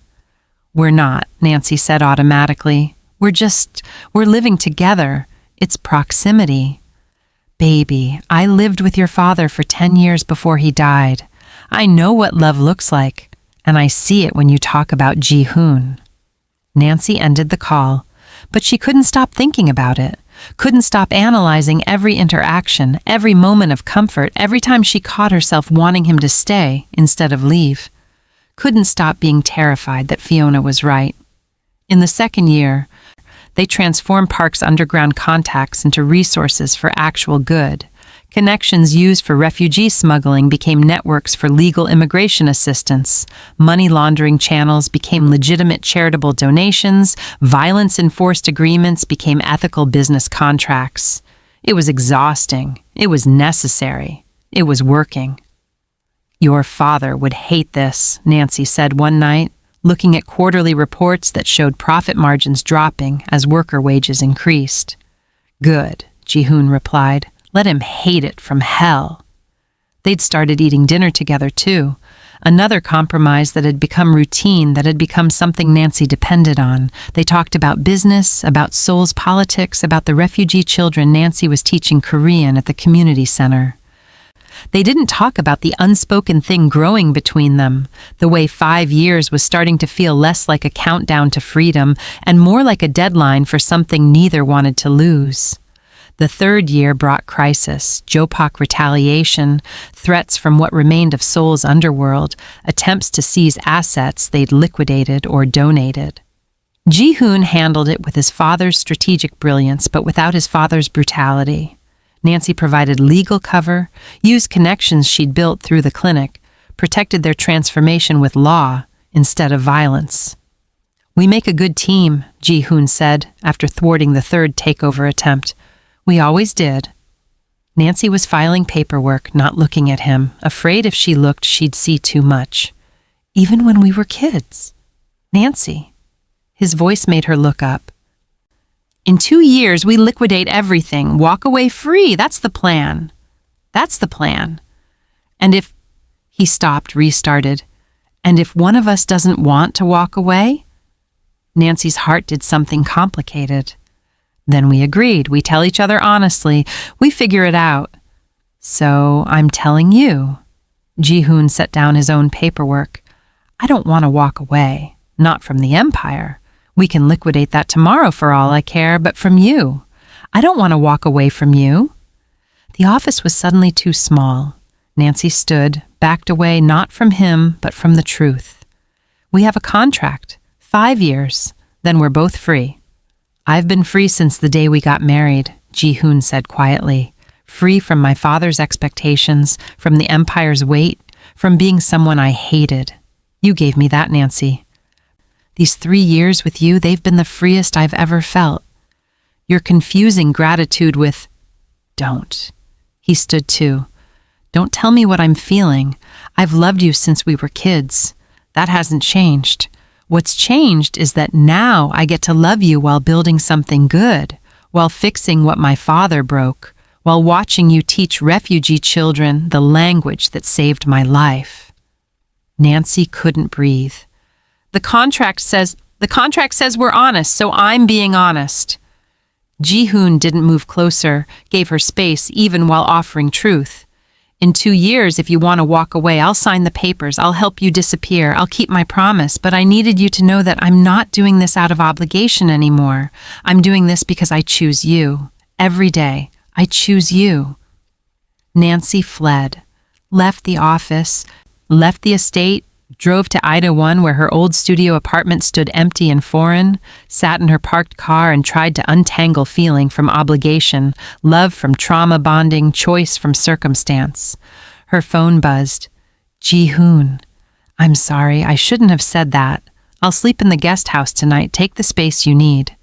A: We're not, Nancy said automatically. We're living together. It's proximity. Baby, I lived with your father for 10 years before he died. I know what love looks like, and I see it when you talk about Ji-hoon. Nancy ended the call, but she couldn't stop thinking about it, couldn't stop analyzing every interaction, every moment of comfort, every time she caught herself wanting him to stay instead of leave. Couldn't stop being terrified that Fiona was right. In the 2nd year, they transformed Park's underground contacts into resources for actual good. Connections used for refugee smuggling became networks for legal immigration assistance. Money laundering channels became legitimate charitable donations. Violence-enforced agreements became ethical business contracts. It was exhausting. It was necessary. It was working. Your father would hate this, Nancy said one night, looking at quarterly reports that showed profit margins dropping as worker wages increased. Good, Ji-hoon replied. Let him hate it from hell. They'd started eating dinner together, too. Another compromise that had become routine, that had become something Nancy depended on. They talked about business, about Seoul's politics, about the refugee children Nancy was teaching Korean at the community center. They didn't talk about the unspoken thing growing between them, the way 5 years was starting to feel less like a countdown to freedom and more like a deadline for something neither wanted to lose. The 3rd year brought crisis, Jopak retaliation, threats from what remained of Seoul's underworld, attempts to seize assets they'd liquidated or donated. Ji-hoon handled it with his father's strategic brilliance, but without his father's brutality. Nancy provided legal cover, used connections she'd built through the clinic, protected their transformation with law instead of violence. We make a good team, Ji-hoon said after thwarting the 3rd takeover attempt. We always did. Nancy was filing paperwork, not looking at him, afraid if she looked she'd see too much. Even when we were kids. Nancy. His voice made her look up. In 2 years, we liquidate everything, walk away free. That's the plan. That's the plan. And if he stopped, restarted, and if one of us doesn't want to walk away? Nancy's heart did something complicated. Then we agreed. We tell each other honestly. We figure it out. So I'm telling you. Ji-hoon set down his own paperwork. I don't want to walk away. Not from the empire. We can liquidate that tomorrow for all I care, but from you. I don't want to walk away from you. The office was suddenly too small. Nancy stood, backed away not from him, but from the truth. We have a contract. 5 years. Then we're both free. I've been free since the day we got married, Ji-hoon said quietly. Free from my father's expectations, from the empire's weight, from being someone I hated. You gave me that, Nancy. These 3 years with you, they've been the freest I've ever felt. You're confusing gratitude with, don't. He stood too. Don't tell me what I'm feeling. I've loved you since we were kids. That hasn't changed. What's changed is that now I get to love you while building something good, while fixing what my father broke, while watching you teach refugee children the language that saved my life. Nancy couldn't breathe. The contract says we're honest, so I'm being honest. Ji-hoon didn't move closer, gave her space even while offering truth. In 2 years, if you want to walk away, I'll sign the papers. I'll help you disappear. I'll keep my promise. But I needed you to know that I'm not doing this out of obligation anymore. I'm doing this because I choose you. Every day, I choose you. Nancy fled, left the office, left the estate, drove to Ida 1 where her old studio apartment stood empty and foreign, sat in her parked car and tried to untangle feeling from obligation, love from trauma bonding, choice from circumstance. Her phone buzzed. Ji-hoon. I'm sorry, I shouldn't have said that. I'll sleep in the guest house tonight. Take the space you need.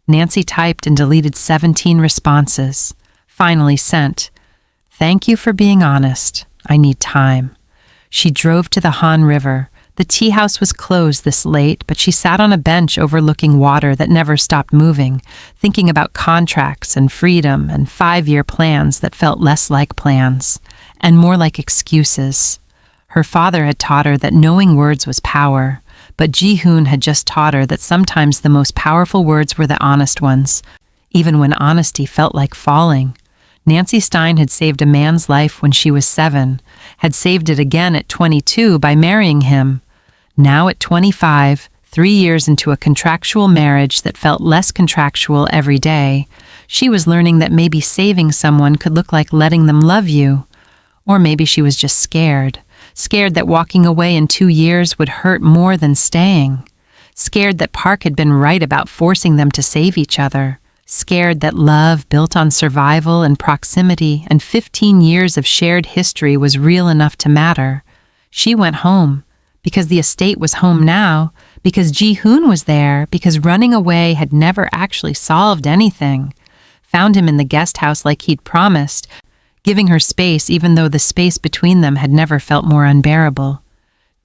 A: Nancy typed and deleted 17 responses. Finally sent. Thank you for being honest. I need time. She drove to the Han River. The tea house was closed this late, but she sat on a bench overlooking water that never stopped moving, thinking about contracts and freedom and 5-year plans that felt less like plans, and more like excuses. Her father had taught her that knowing words was power, but Ji-hoon had just taught her that sometimes the most powerful words were the honest ones, even when honesty felt like falling. Nancy Stein had saved a man's life when she was 7, had saved it again at 22 by marrying him. Now at 25, 3 years into a contractual marriage that felt less contractual every day, she was learning that maybe saving someone could look like letting them love you. Or maybe she was just scared that walking away in 2 years would hurt more than staying. Scared that Park had been right about forcing them to save each other. Scared that love built on survival and proximity and 15 years of shared history was real enough to matter. She went home, because the estate was home now, because Ji-hoon was there, because running away had never actually solved anything. Found him in the guest house like he'd promised, giving her space even though the space between them had never felt more unbearable.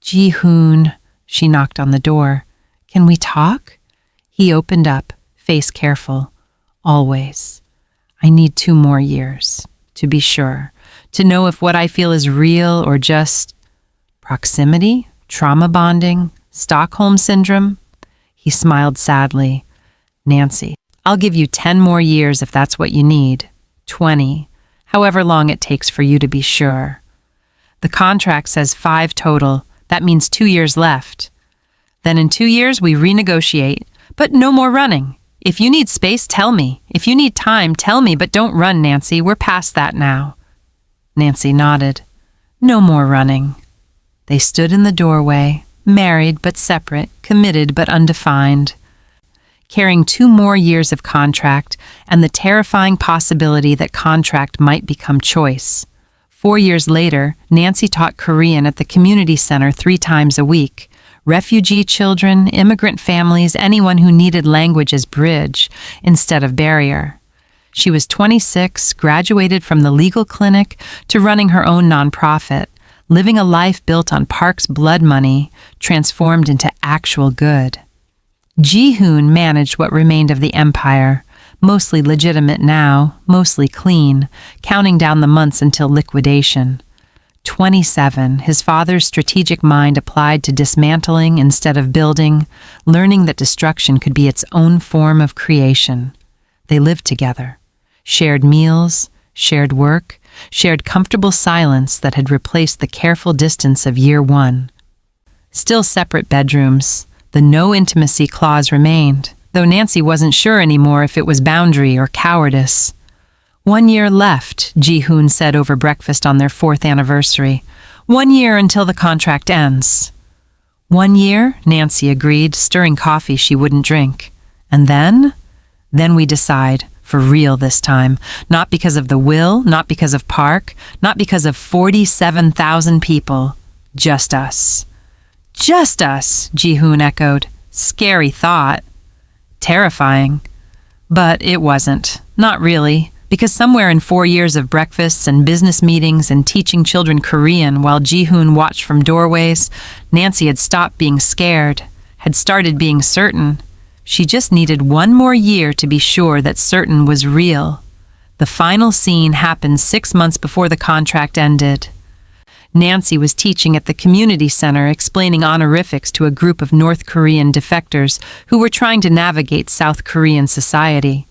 A: Ji-hoon, she knocked on the door. Can we talk? He opened up, face careful. Always. I need 2 more years, to be sure, to know if what I feel is real or just proximity, trauma bonding, Stockholm syndrome. He smiled sadly. Nancy, I'll give you 10 more years if that's what you need. 20, however long it takes for you to be sure. The contract says 5 total. That means 2 years left. Then in 2 years we renegotiate, but no more running. If you need space, tell me. If you need time, tell me, but don't run, Nancy. We're past that now. Nancy nodded. No more running. They stood in the doorway, married but separate, committed but undefined, carrying 2 more years of contract and the terrifying possibility that contract might become choice. 4 years later, Nancy taught Korean at the community center 3 times a week. Refugee children, immigrant families, anyone who needed language as bridge instead of barrier. She was 26, graduated from the legal clinic to running her own nonprofit, living a life built on Park's blood money, transformed into actual good. Ji-hoon managed what remained of the empire, mostly legitimate now, mostly clean, counting down the months until liquidation. 27, his father's strategic mind applied to dismantling instead of building, learning that destruction could be its own form of creation. They lived together, shared meals, shared work, shared comfortable silence that had replaced the careful distance of year one. Still separate bedrooms, the no intimacy clause remained, though Nancy wasn't sure anymore if it was boundary or cowardice. 1 year left, Ji-hoon said over breakfast on their 4th anniversary. 1 year until the contract ends. 1 year, Nancy agreed, stirring coffee she wouldn't drink. And then? Then we decide, for real this time, not because of the will, not because of Park, not because of 47,000 people. Just us. Just us, Ji-hoon echoed. Scary thought. Terrifying. But it wasn't. Not really. Because somewhere in 4 years of breakfasts and business meetings and teaching children Korean while Ji-hoon watched from doorways, Nancy had stopped being scared, had started being certain. She just needed 1 more year to be sure that certain was real. The final scene happened 6 months before the contract ended. Nancy was teaching at the community center explaining honorifics to a group of North Korean defectors who were trying to navigate South Korean society.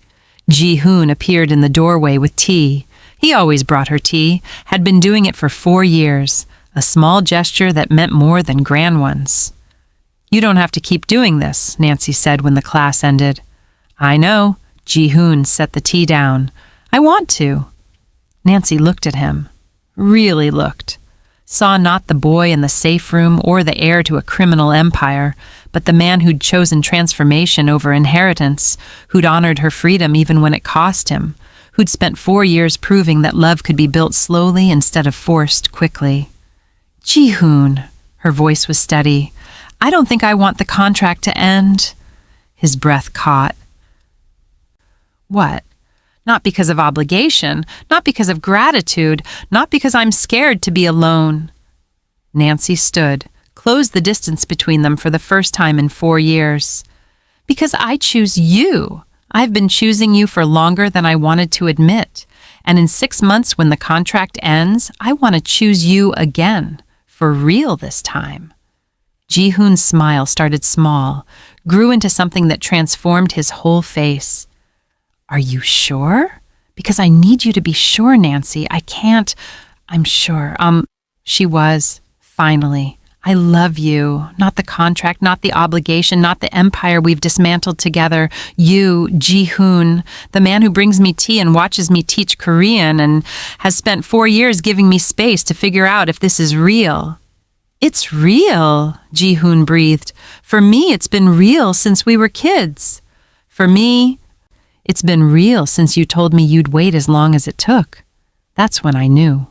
A: Ji-hoon appeared in the doorway with tea. He always brought her tea, had been doing it for 4 years, a small gesture that meant more than grand ones. You don't have to keep doing this, Nancy said when the class ended. I know, Ji-hoon set the tea down. I want to. Nancy looked at him. Really looked. Saw not the boy in the safe room or the heir to a criminal empire, but the man who'd chosen transformation over inheritance, who'd honored her freedom even when it cost him, who'd spent 4 years proving that love could be built slowly instead of forced quickly. Ji-hoon, her voice was steady. I don't think I want the contract to end. His breath caught. What? Not because of obligation, not because of gratitude, not because I'm scared to be alone. Nancy stood, closed the distance between them for the first time in 4 years. Because I choose you. I've been choosing you for longer than I wanted to admit. And in 6 months when the contract ends, I want to choose you again. For real this time. Ji-hoon's smile started small, grew into something that transformed his whole face. Are you sure? Because I need you to be sure, Nancy. I can't. I'm sure. She was. Finally. I love you. Not the contract, not the obligation, not the empire we've dismantled together. You, Ji-hoon, the man who brings me tea and watches me teach Korean and has spent 4 years giving me space to figure out if this is real. It's real, Ji-hoon breathed. For me, it's been real since we were kids. For me, it's been real since you told me you'd wait as long as it took. That's when I knew.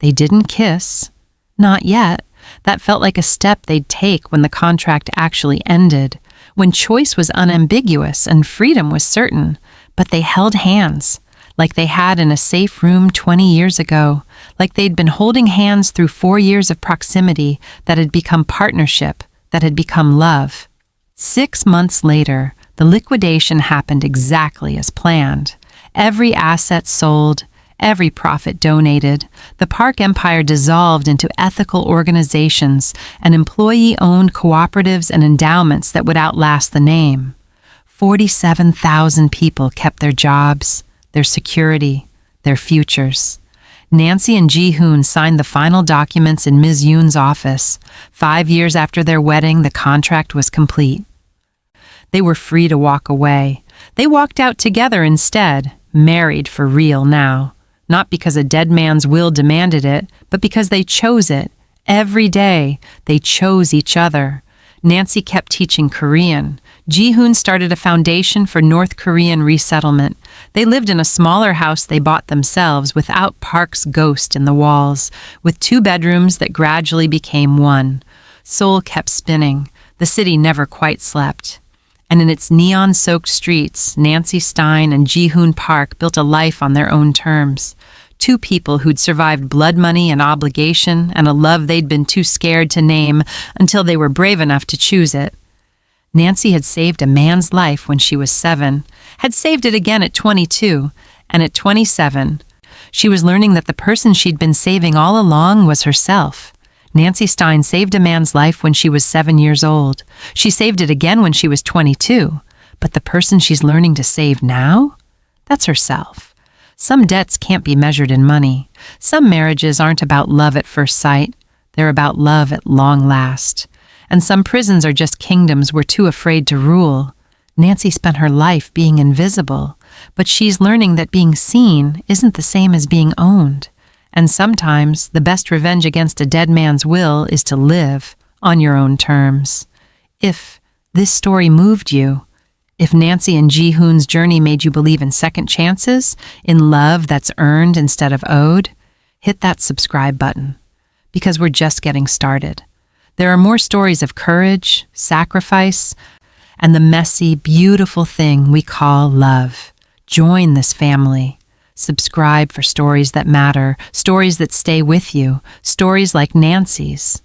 A: They didn't kiss. Not yet. That felt like a step they'd take when the contract actually ended, when choice was unambiguous and freedom was certain. But they held hands, like they had in a safe room 20 years ago, like they'd been holding hands through 4 years of proximity that had become partnership, that had become love. 6 months later, the liquidation happened exactly as planned. Every asset sold, every profit donated. The Park Empire dissolved into ethical organizations and employee-owned cooperatives and endowments that would outlast the name. 47,000 people kept their jobs, their security, their futures. Nancy and Ji-hoon signed the final documents in Ms. Yoon's office. 5 years after their wedding, the contract was complete. They were free to walk away. They walked out together instead, married for real now. Not because a dead man's will demanded it, but because they chose it. Every day, they chose each other. Nancy kept teaching Korean. Ji-hoon started a foundation for North Korean resettlement. They lived in a smaller house they bought themselves without Park's ghost in the walls, with 2 bedrooms that gradually became 1. Seoul kept spinning. The city never quite slept. And in its neon-soaked streets, Nancy Stein and Ji-hoon Park built a life on their own terms. 2 people who'd survived blood money and obligation and a love they'd been too scared to name until they were brave enough to choose it. Nancy had saved a man's life when she was 7, had saved it again at 22, and at 27, she was learning that the person she'd been saving all along was herself. Nancy Stein saved a man's life when she was 7 years old. She saved it again when she was 22. But the person she's learning to save now? That's herself. Some debts can't be measured in money. Some marriages aren't about love at first sight. They're about love at long last. And some prisons are just kingdoms we're too afraid to rule. Nancy spent her life being invisible, but she's learning that being seen isn't the same as being owned. And sometimes the best revenge against a dead man's will is to live on your own terms. If this story moved you, if Nancy and Ji-hoon's journey made you believe in second chances, in love that's earned instead of owed, hit that subscribe button, because we're just getting started. There are more stories of courage, sacrifice, and the messy, beautiful thing we call love. Join this family. Subscribe for stories that matter, stories that stay with you, stories like Nancy's.